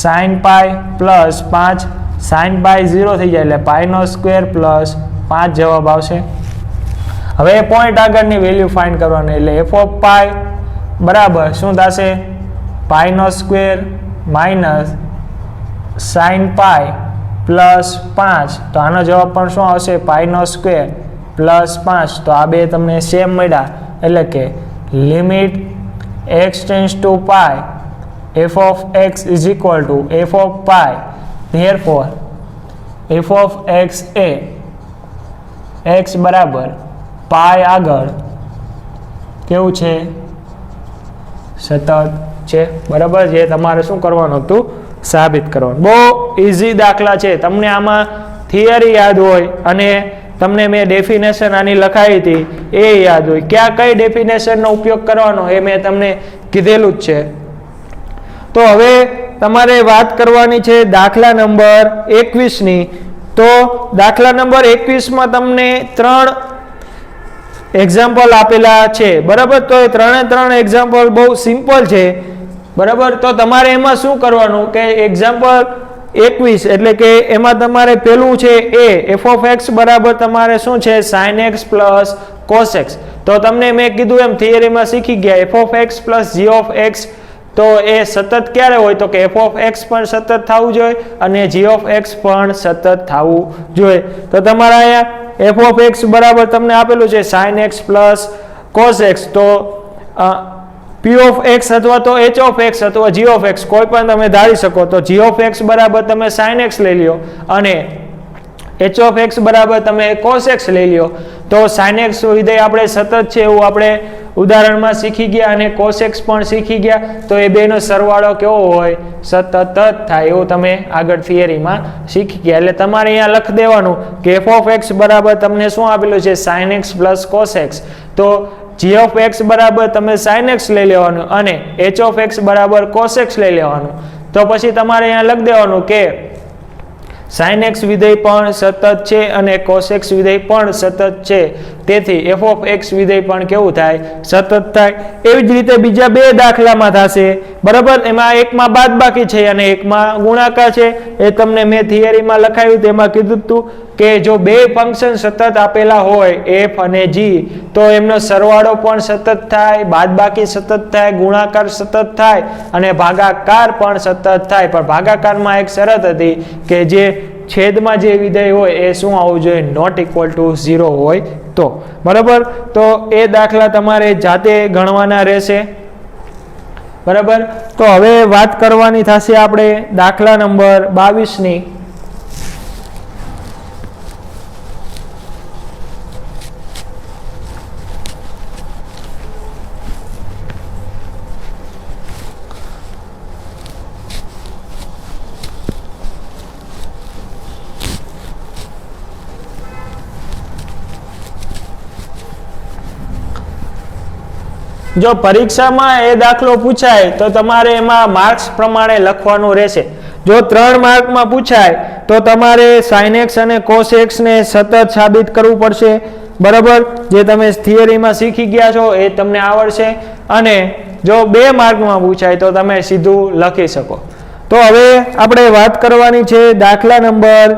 [SPEAKER 1] sine pi plus 5 sign પાઈ 0 થઈ જાય એટલે પાઈનો સ્ક્વેર પ્લસ 5 જવાબ આવશે. હવે પોઈન્ટ આગળની વેલ્યુ ફાઇન્ડ કરવાની એટલે એફ ઓફ પાઈ બરાબર શું થશે પાઈનો square minus sine pi plus 5 તો આનો જવાબ પણ શું આવશે પાઈનો સ્ક્વેર પ્લસ 5 તો આ બે તમને સેમ મળ્યા એટલે કે limit X tends to pi F of X is equal to F of pi therefore F of X એ એક્સ બરાબર પાઈ આગળ કેવું છે સતત છે બરાબર જે તમારે શું કરવાનું હતું સાબિત કરવાનું. બહુ ઇઝી દાખલા છે તમને આમાં થિયરી યાદ હોય અને તમને મેં ડેફિનેશન આની લખાઈ હતી એ યાદ હોય ક્યાં કઈ ડેફિનેશનનો ઉપયોગ કરવાનો એ મેં તમને કીધેલું જ છે. તો હવે તમારે વાત કરવાની છે દાખલા નંબર 21ની. તો દાખલા નંબર 21માં તમને 3 એક્ઝામ્પલ આપેલા છે બરાબર. તો એ 3 એક્ઝામ્પલ બહુ સિમ્પલ છે બરાબર. તો તમારે એમાં શું કરવાનું કે એક્ઝામ્પલ 21 એટલે કે એમાં તમારે પેલું છે એ એફ ઓફ એક્સ બરાબર તમારે શું છે sine X plus cos X. તો તમને મેં કીધું એમ થિયરીમાં શીખી ગયા F of X plus G of X તો એ સતત ક્યારે હોય તો કે એફ ઓફ એક્સ પણ સતત થવું જોઈએ અને જી ઓફ એક્સ પણ સતત થવું જોઈએ. તો તમારા અહીંયા એફ ઓફ એક્સ બરાબર તમને આપેલું છે sine X plus cos X તો પી ઓફ એક્સ અથવા તો એચ ઓફ એક્સ અથવા જી ઓફ એક્સ કોઈ પણ તમે ધારી શકો. તો જી ઓફ એક્સ બરાબર તમે સાઇન એક્સ લઈ લ્યો અને એચ ઓફ એક્સ બરાબર તમે કોસ એક્સ લઈ લ્યો. તો સાઇન એક્સ વિધેય આપણે સતત છે એવું આપણે ઉદાહરણમાં શીખી ગયા અને કોસ એક્સ પણ શીખી ગયા. તો એ બેનો સરવાળો કેવો હોય સતત જ થાય એવું તમે આગળ થિયરીમાં શીખી ગયા. એટલે તમારે અહીંયા લખી દેવાનું કે એફ ઓફ એક્સ બરાબર તમને શું આપેલું છે sine X plus cos X. તો જી ઓફ એક્સ બરાબર તમે સાઇન એક્સ લઈ લેવાનું અને એચ ઓફ એક્સ બરાબર કોસ એક્સ લઈ લેવાનું. તો પછી તમારે અહીંયા લખી દેવાનું કે સાઇન એક્સ વિધેય પણ સતત છે અને કોસ એક્સ વિધેય પણ સતત છે તેથી એફ ઓફ એક્સ વિધેય પણ કેવું થાય સતત થાય. એવી જ રીતે બીજા 2 દાખલામાં થશે બરાબર. એમાં એકમાં બાદબાકી છે અને એકમાં ગુણાકાર છે. એ તમને મેં થિયરીમાં લખાયું તેમાં કીધું હતું કે જો 2 ફંક્શન સતત આપેલા હોય એફ અને જી તો એમનો સરવાળો પણ સતત થાય બાદબાકી સતત થાય ગુણાકાર સતત થાય અને ભાગાકાર પણ સતત થાય. પણ ભાગાકારમાં એક શરત હતી કે જે છેદમાં જે વિધેય હોય એ શું આવવું જોઈએ નોટ ઇક્વલ ટુ 0 હોય તો બરાબર. તો એ દાખલા તમારે જાતે ગણવાના રહેશે બરાબર. તો હવે વાત કરવાની થશે આપણે દાખલા નંબર 22ની. જો પરીક્ષામાં એ દાખલો પૂછાય તો તમારે એમાં માર્ક્સ પ્રમાણે લખવાનું રહેશે. જો 3 માર્કમાં પૂછાય તો તમારે સાઇન એક્સ અને કોસ એક્સ ને સતત સાબિત કરવું પડશે બરાબર. જે તમે થિયરીમાં શીખી ગયા છો એ તમને આવડશે. અને જો 2 માર્કમાં પૂછાય તો તમે સીધું લખી શકો. તો હવે આપણે વાત કરવાની છે દાખલા નંબર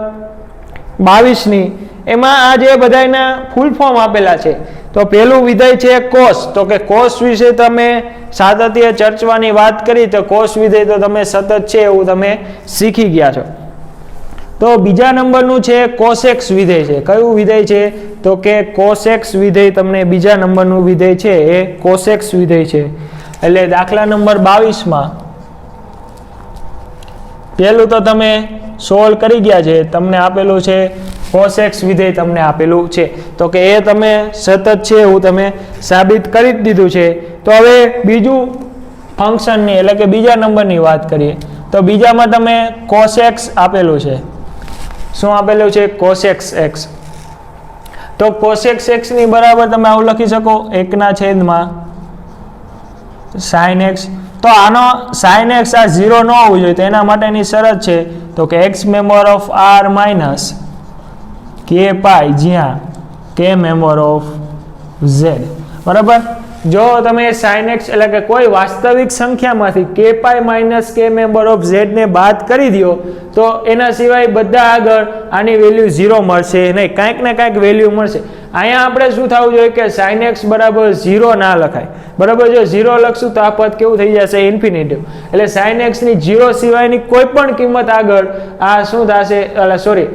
[SPEAKER 1] 22ની. એમાં આ જે બધાના ફૂલ ફોર્મ આપેલા છે. તો પેલું વિધેય છે કોસ. તો કે કોસ વિશે તમે સાતત્ય ચર્ચવાની વાત કરી તો કોસ વિધેય તો તમે સતત છે એવું તમે શીખી ગયા છો. તો બીજા નંબરનું છે કોસ એક્સ વિધેય છે. કયું વિધેય છે તો કે કોસ એક્સ વિધેય તમને બીજા નંબરનું વિધેય છે એ કોસ એક્સ વિધેય છે. એટલે દાખલા નંબર 22માં પહેલું તો તમે સોલ્વ કરી ગયા છે. તમને આપેલું છે cos x વિધેય તમને આપેલું છે. તો કે એ તમે સતત છે એવું તમે સાબિત કરી દીધું છે. તો હવે બીજું ફંક્શનની એટલે કે બીજા નંબરની વાત કરીએ તો બીજામાં તમે cos x આપેલું છે. શું આપેલું છે cos x x. તો cos x x ની બરાબર તમે આવું લખી શકો 1/sin x તો આનો sin x આ 0 ન હોવું જોઈએ, તો એના માટેની શરત છે તો કે x member of r minus k પાઈ જ્યાં k મેમ્બર ઓફ z. બરાબર, જો તમે sin x એટલે કે કોઈ વાસ્તવિક સંખ્યામાંથી k pi minus k member of z ને બાદ કરી દો તો એના સિવાય બધા આગળ આની વેલ્યુ 0 મળશે નહીં, કાંઈક ને કાંઈક વેલ્યુ મળશે. અહીંયા આપણે શું થવું જોઈએ કે sin x બરાબર 0 ના લખાય. બરાબર, જો 0 લખશું તો આ પદ કેવું થઈ જશે? ઇન્ફિનિટિવ. એટલે sin x ની 0 સિવાયની કોઈ પણ કિંમત આગળ આ શું થશે? સોરી,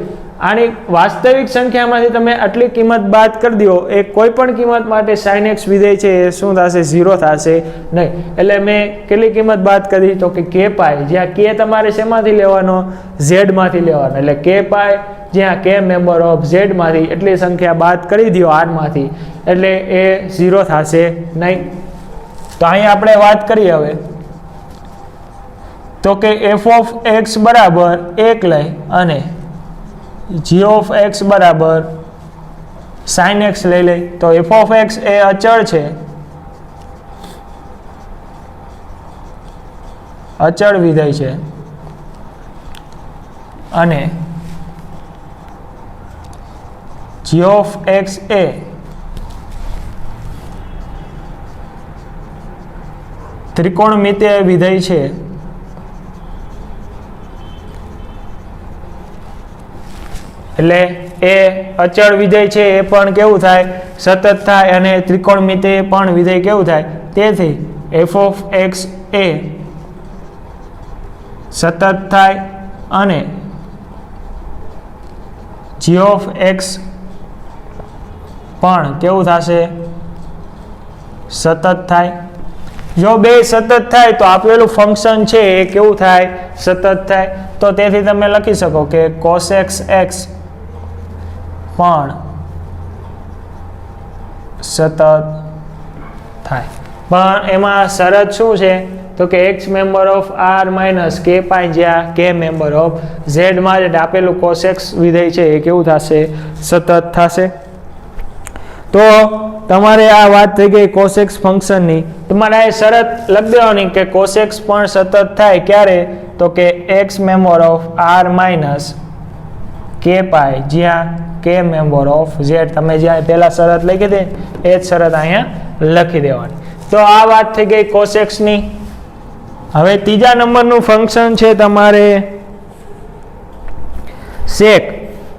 [SPEAKER 1] આની વાસ્તવિક સંખ્યામાંથી તમે આટલી કિંમત બાદ કરી દો, એ કોઈ પણ કિંમત માટે sin x વિધેય છે એ શું થશે? 0 થશે નહીં. એટલે મેં કેટલી કિંમત બાદ કરી તો કે k પાઈ, જ્યાં k તમારે શેમાંથી લેવાનો? z માંથી લેવાનો. એટલે k પાઈ જ્યાં k મેમ્બર ઓફ z માંથી એટલી સંખ્યા બાદ કરી દો r માંથી, એટલે એ 0 થશે નહીં. તો અહીં આપણે વાત કરીએ હવે તો કે f ઓફ x બરાબર 1 લઈ અને g ઓફ x બરાબર sin x લઈ લઈ, તો f ઓફ x એ અચળ છે, અચળ વિધેય છે, અને g ઓફ x એ ત્રિકોણમિતીય વિધેય છે. એટલે એ અચળ વિધેય છે એ પણ કેવું થાય? સતત થાય. અને ત્રિકોણમિતીય પણ વિધેય કેવું થાય? તેથી f ઓફ x એ સતત થાય અને g ઓફ x પણ કેવું થશે? સતત થાય. જો બે સતત થાય તો આપેલું ફંક્શન છે એ કેવું થાય? સતત થાય. તો તેથી તમે લખી શકો કે cos x પણ સતત થાય. પણ એમાં શરત શું છે તો કે x member of r minus k પાઈ જ્યાં k મેમ્બર ઓફ z માં જે આપેલું cos x વિધેય છે એ કેવું થશે? સતત થશે. તો તમારે આ વાત થઈ ગઈ cos x ફંક્શનની. તમારે આ શરત લખી દેવાની કે cos x પણ સતત થાય. ક્યારે? તો કે x member of r minus k પાઈ જ્યાં k મેમ્બર ઓફ z. તમે જ્યાં પહેલા શરત લખી દે એ જ શરત અહીંયા લખી દેવાની. તો આ વાત થઈ ગઈ cos x ની. હવે ત્રીજા નંબરનું ફંક્શન છે તમારે sec.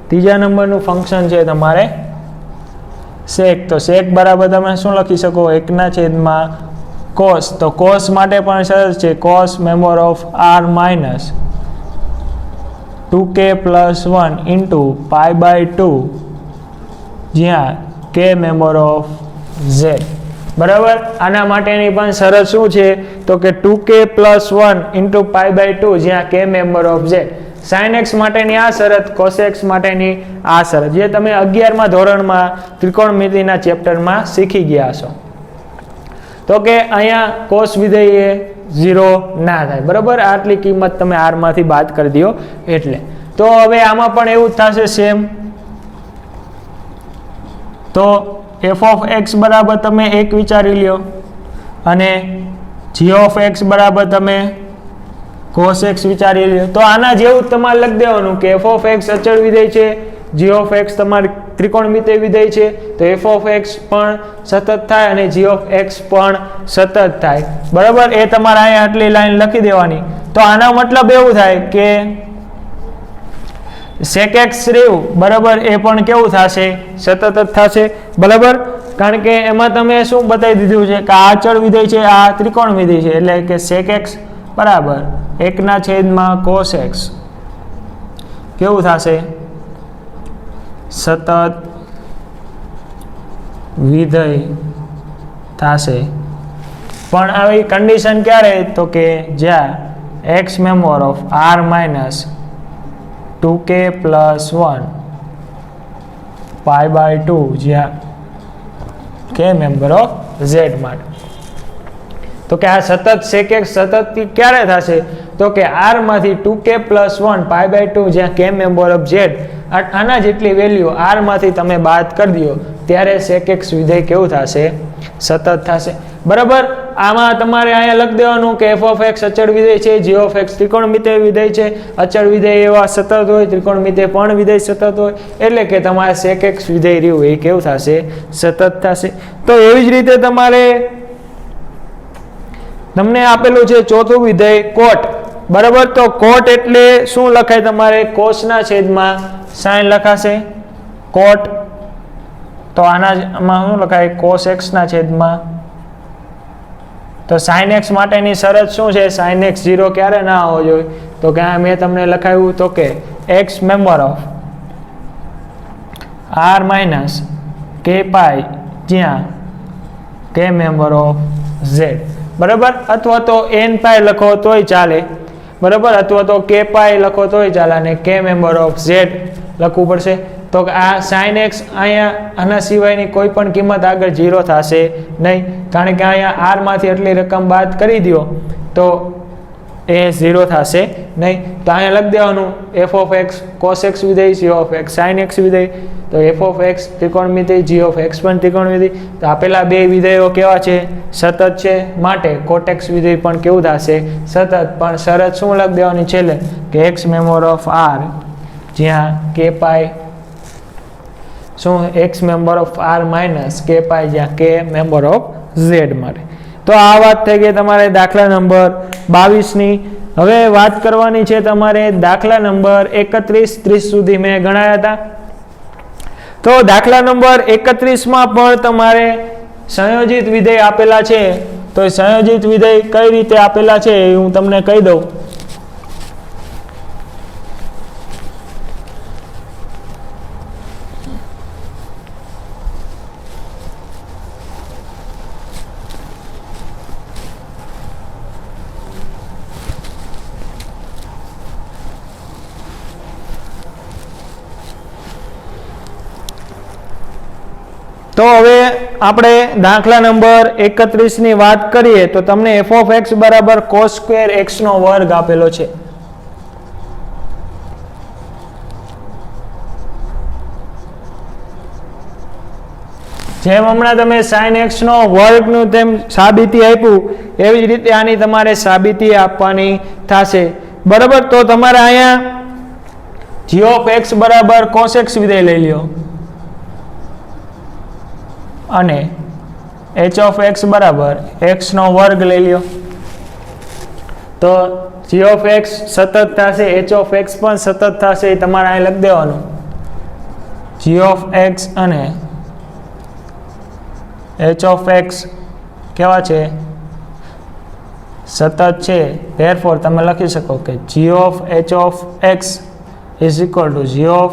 [SPEAKER 1] ત્રીજા નંબરનું ફંક્શન છે તમારે sec. તો sec બરાબર તમે શું લખી શકો? 1/, cos. તો cos માટે પણ સરસ છે, cos member of r minus 2k + 1 into π/2 જ્યાં k મેમ્બર ઓફ z. બરાબર, આના માટેની પણ શરત શું છે તો કે 2k + 1 ઇન્ટુ π/2 જ્યાં k member of z. sin x માટેની આ શરત, cos x માટેની આ શરત, જે તમે 11મા ધોરણમાં ત્રિકોણમિતિના ચેપ્ટરમાં શીખી ગયા છો. તો કે અહીંયા cos વિધેય 0 ના થાય. બરાબર, આટલી કિંમત તમે r માંથી બાદ કરી દો એટલે. તો હવે આમાં પણ એવું જ થશે સેમ. તો f ઓફ x બરાબર તમે 1 વિચારી લ્યો અને g ઓફ x બરાબર તમે cos x વિચારી લ્યો. તો આના જેવું તમારે લખી દેવાનું કે f ઓફ x અચળ વિધેય છે, g ઓફ x તમારી ત્રિકોણમિતીય વિધેય છે, તો f ઓફ x પણ સતત થાય અને g ઓફ x પણ સતત થાય. બરાબર, એ તમારે અહીંયા આટલી લાઈન લખી દેવાની. તો આનો મતલબ એવું થાય કે sec x રહ્યું બરાબર એ પણ કેવું થશે? સતત જ થશે. બરાબર, કારણ કે એમાં તમે શું બતાવી દીધું છે કે આ અચળ વિધેય છે, આ ત્રિકોણ વિધેય છે, એટલે કે sec x બરાબર 1/, cos x કેવું થશે? સતત વિધેય થશે. પણ આવી કન્ડિશન ક્યારે? તો કે જ્યાં x member of r minus 2k + 1 π/2 જ્યાં k મેમ્બર ઓફ z માટે. તો કે આ સતત sec x સતત ક્યારે થશે? તો કે r માંથી 2k + 1 π/2 જ્યાં k મેમ્બર ઓફ z, આના જેટલી વેલ્યુ r માંથી તમે બાદ કરી દો ત્યારે sec x વિધેય કેવું થશે? સતત થશે. બરાબર, આમાં તમારે અહીંયા લખી દેવાનું કે f of x અચળ વિધેય છે, g of x ત્રિકોણમિતિય વિધેય છે, અચળ વિધેય એવા સતત હોય, ત્રિકોણમિતિય પણ વિધેય સતત હોય, એટલે કે તમારે sec x વિધેય રહ્યું એ કેવું થશે? સતત થશે. તો એવી જ રીતે તમારે તમને આપેલું છે ચોથું વિધેય cot, બરાબર. તો cot એટલે શું લખાય? તમારે cos ના છેદમાં sin લખાશે cot. તો આમાં શું લખાય? cos x ના છેદમાં. તો sin x માટેની શરત શું છે? sin x 0 ક્યારે ના હોવો જોઈએ? તો કે મેં તમને લખાયું તો કે x member of r minus k પાઈ જ્યાં k મેમ્બર ઓફ z, બરાબર. અથવા તો n પાઈ લખો તોય ચાલે, બરાબર. અથવા તો k પાઈ લખો તોય ચાલે અને k મેમ્બર ઓફ z લખવું પડશે. તો આ sin x અહીંયા આના સિવાયની કોઈ પણ કિંમત આગળ 0 થશે નહીં, કારણ કે અહીંયા r માંથી એટલી રકમ બાદ કરી દો તો એ 0 થશે નહીં. તો અહીંયા લખી દેવાનું f of x cos x વિધેય, g of x sin x વિધેય. તો f of x ત્રિકોણમિતિય, g of x પણ ત્રિકોણમિતિય. તો આપેલા બે વિધેયો કેવા છે? સતત છે, માટે cot x વિધેય પણ કેવું થશે? સતત. પણ શરત શું લખી દેવાની છેલ્લે? કે x મેમ્બર ઓફ r જ્યાં k પાઈ શું x member of r minus k પાઈ જ્યાં k મેમ્બર ઓફ z માટે. તો આ વાત થઈ ગઈ તમારે દાખલા નંબર 22 ની. હવે વાત કરવાની છે તમારે દાખલા નંબર 31 30 સુધી મેં ગણાયા હતા. તો દાખલા નંબર 31 માં પણ તમારે સંયોજિત વિધેય આપેલા છે. તો સંયોજિત વિધેય કઈ રીતે આપેલા છે એ હું તમને કહી દઉં. તો હવે આપણે દાખલા નંબર 31 ની વાત કરીએ તો તમને f of x બરાબર cos સ્ક્વેર x નો વર્ગ આપેલો છે. જેમ હમણાં તમે sin x નો વર્ગનું તેમ સાબિતી આપ્યું એવી જ રીતે આની તમારે સાબિતી આપવાની થશે, બરાબર. તો તમારે અહીંયા g of x બરાબર cos x વિધેય લઈ લ્યો અને h of x બરાબર x નો વર્ગ લઈ લ્યો. તો g of x સતત થશે, h of x પણ સતત થશે, એ તમારે અહીં લખી દેવાનું. g of x અને h of x કેવા છે? સતત છે. therefore તમે લખી શકો કે g of h of x is equal to g of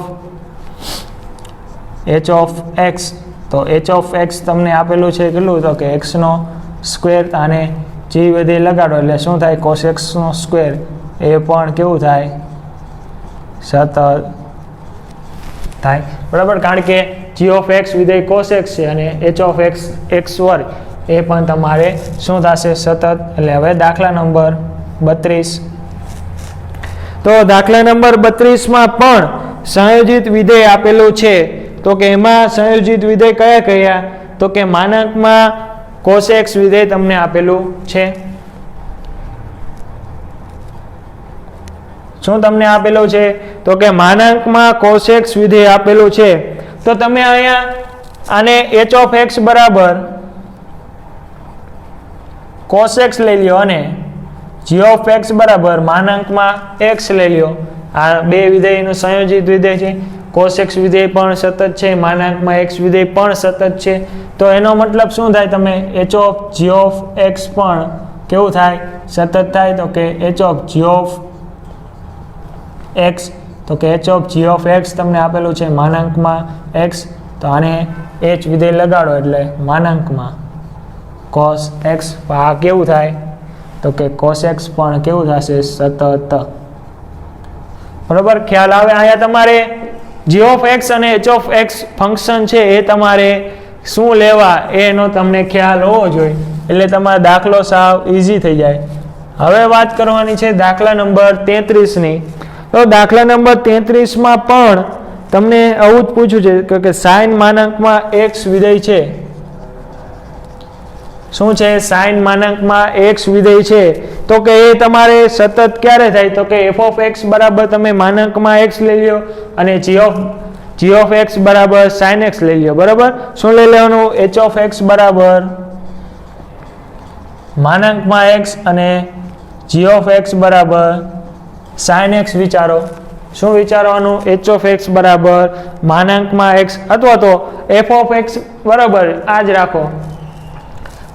[SPEAKER 1] h of x. તો h of x તમને આપેલું છે કેટલું? તો કે x નો સ્ક્વેર અને g વિધેય લગાડો એટલે શું થાય? cos x નો સ્ક્વેર એ પણ કેવું થાય? સતત થાય, બરાબર. કારણ કે g of x વિધેય cos x છે અને h of x x વર્ગ એ પણ તમારે શું થશે? સતત. એટલે હવે દાખલા નંબર 32. તો દાખલા નંબર 32 માં પણ સંયોજિત વિધેય આપેલું છે. તો કે એમાં સંયોજિત વિધેય કયા કયા? તો કે માનાંકમાં cos x વિધેય તમને આપેલું છે. શું તમને આપેલું છે? તો કે માનાંકમાં cos x વિધેય આપેલું છે. તો તમે અહીંયા આને h of x બરાબર cos x લઈ લ્યો અને g of x બરાબર માનાંકમાં x લઈ લ્યો. આ બે વિધેયનું સંયોજિત વિધેય છે. cos x વિધેય પણ સતત છે, માનાંકમાં x વિધેય પણ સતત છે. તો એનો મતલબ શું થાય? તમે h of g of x પણ કેવું થાય? સતત થાય. તો કે h of g of x, તો કે h of g of x તમને આપેલું છે માનાંકમાં x. તો આને h વિધેય લગાડો એટલે માનાંકમાં cos x. આ કેવું થાય? તો કે cos x પણ કેવું થશે? સતત, બરોબર. ખ્યાલ આવે? અહીંયા તમારે g of x અને h of x ફંક્શન છે એ તમારે શું લેવા એનો તમને ખ્યાલ હોવો જોઈએ, એટલે તમારો દાખલો સાવ ઈઝી થઈ જાય. હવે વાત કરવાની છે દાખલા નંબર 33 ની. તો દાખલા નંબર 33 માં પણ તમને આવું જ પૂછ્યું છે કે sin માનાંકમાં x વિધેય છે શું છે sin માનાંકમાં x વિધેય છે તો કે એ તમારે સતત ક્યારે થાય તો કે f of x બરાબર તમે માનાંકમાં x લઈ લ્યો અને g of x બરાબર sin x લઈ લ્યો બરાબર શું લઈ લેવાનું h of x બરાબર માનાંકમાં x અને g of x બરાબર sin x વિચારો શું વિચારવાનું h of x બરાબર માનાંકમાં x અથવા તો f of x બરાબર આ જ રાખો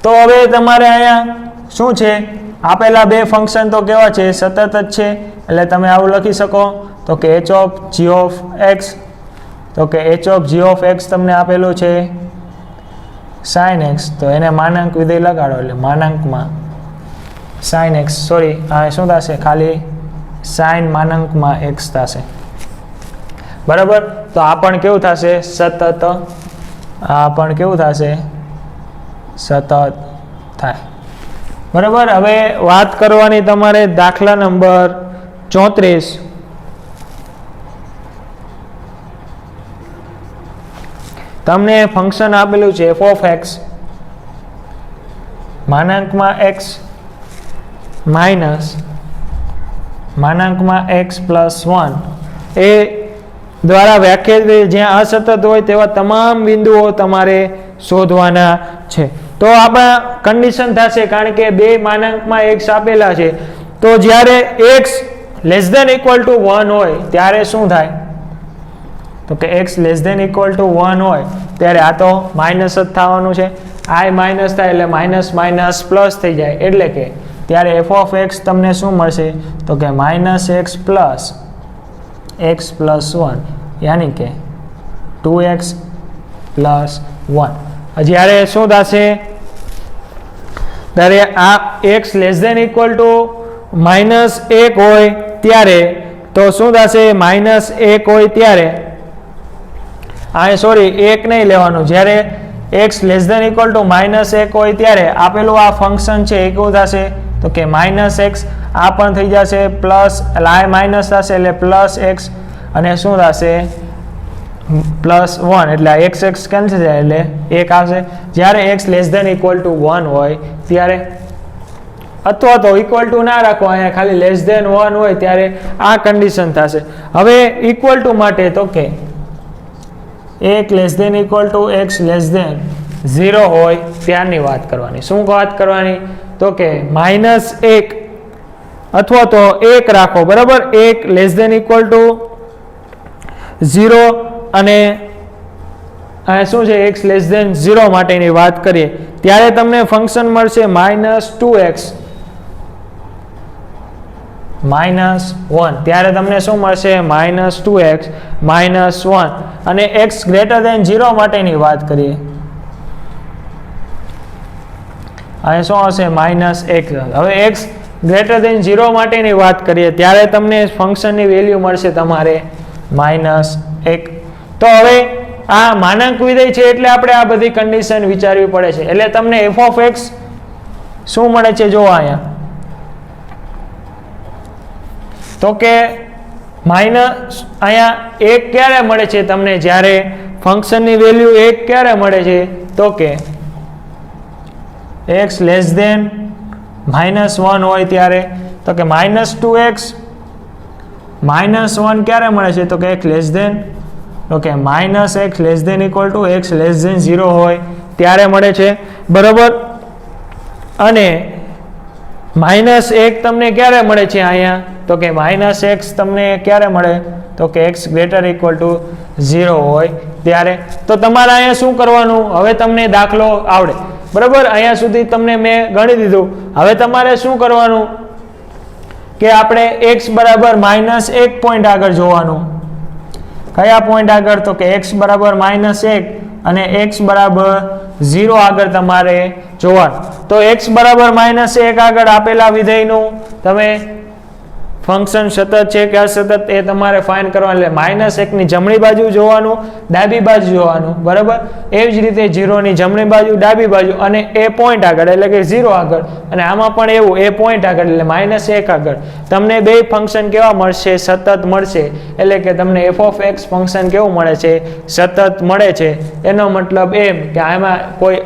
[SPEAKER 1] તો હવે તમારે અહીંયા શું છે આપેલા બે ફંક્શન તો કેવા છે સતત જ છે એટલે તમે આવું લખી શકો તો કે h of g of x તો કે h of g of x તમને આપેલું છે sin x તો એને માનાંક વિધેય લગાડો એટલે માનાંકમાં sin x સોરી આ શું થશે ખાલી sin માનાંકમાં x થશે બરાબર તો આ પણ કેવું થશે સતત આ પણ કેવું થશે સતત થાય બરાબર હવે વાત કરવાની તમારે દાખલા નંબર 34 તમને ફંક્શન આપેલું છે f of x માનાંકમાં x માઇનસ માનાંકમાં x પ્લસ 1 એ દ્વારા વ્યાખ્યાયિત જ્યાં અસતત હોય તેવા તમામ બિંદુઓ તમારે શોધવાના છે તો આપણા કન્ડિશન થશે કારણ કે બે માનાંકમાં x આપેલા છે તો જ્યારે x less than equal to 1 હોય ત્યારે શું થાય તો કે x less than equal to 1 હોય ત્યારે આ તો માઇનસ જ થવાનું છે i માઇનસ થાય એટલે માઇનસ માઇનસ પ્લસ થઈ જાય એટલે કે ત્યારે f of x તમને શું મળશે તો કે માઇનસ x પ્લસ 1 યાની કે 2x પ્લસ 1 જ્યારે શું થશે ત્યારે આ x less than equal to -1 હોય ત્યારે તો શું થશે -1 હોય ત્યારે આ સોરી 1 નહીં લેવાનું જ્યારે x less than equal to -1 હોય ત્યારે આપેલું આ ફંક્શન છે એ કેવું થશે તો કે -x આ પણ થઈ જશે પ્લસ એટલે આ માઇનસ થશે એટલે પ્લસ x અને શું થશે +1 એટલે આ x કેન્સલ થાય એટલે 1 આવશે જ્યારે x less than equal to 1 હોય ત્યારે અથવા તો ઇક્વલ ટુ ના રાખો અહીંયા ખાલી લેસ ધેન 1 હોય ત્યારે આ કન્ડિશન થશે હવે ઇક્વલ ટુ માટે તો કે 1 less than equal to x less than 0 હોય ત્યારની વાત કરવાની શું વાત કરવાની તો કે -1 અથવા તો 1 રાખો બરાબર 1 લેસ ધેન ઇક્વલ ટુ 0 અને શું છે x લેસ ધેન 0 માટેની વાત કરીએ ત્યારે તમને ફંક્શન મળશે -2x -1 ત્યારે તમને શું મળશે -2x -1 અને x ગ્રેટર ધેન 0 માટેની વાત કરીએ અહીં શું હશે -1 હવે x ગ્રેટર ધેન 0 માટેની વાત કરીએ ત્યારે તમને ફંક્શનની વેલ્યુ મળશે તમારે -1 તો હવે આ માનાંક વિધેય છે એટલે આપણે આ બધી કન્ડિશન વિચારવી પડે છે એટલે તમને f of x શું મળે છે જો અહીંયા તો કે અહીંયા 1 ક્યારે મળે છે તમને જ્યારે ફંક્શનની વેલ્યુ 1 ક્યારે મળે છે તો કે x લેસ ધેન -1 હોય ત્યારે તો કે -2x -1 ક્યારે મળે છે તો કે x લેસ ધેન તો કે -x less than equal to x less than 0 હોય ત્યારે મળે છે બરોબર અને -1 તમને ક્યારે મળે છે અહીંયા તો કે -x તમને ક્યારે મળે તો કે x ગ્રેટર ઇક્વલ ટુ 0 હોય ત્યારે તો તમારે અહીંયા શું કરવાનું હવે તમને દાખલો આવડે બરાબર અહીંયા સુધી તમને મેં ગણી દીધું હવે તમારે શું કરવાનું કે આપણે x બરાબર -1 પોઈન્ટ આગળ જોવાનું કયા પોઈન્ટ આગળ તો કે x બરાબર -1 અને x બરાબર 0 આગળ તમારે જોવાનું તો x બરાબર -1 આગળ આપેલા વિધેયનું તમે ફંક્શન સતત છે કે અસતત એ તમારે ફાઇન્ડ કરવાનું એટલે -1 ની જમણી બાજુ જોવાનું ડાબી બાજુ જોવાનું બરાબર એ જ રીતે 0 ની જમણી બાજુ ડાબી બાજુ અને એ પોઈન્ટ આગળ એટલે કે 0 આગળ અને આમાં પણ એવું એ પોઈન્ટ આગળ એટલે -1 આગળ તમને બે ફંક્શન કેવા મળશે સતત મળશે એટલે કે તમને f of x ફંક્શન કેવું મળે છે સતત મળે છે એનો મતલબ એમ કે આમાં કોઈ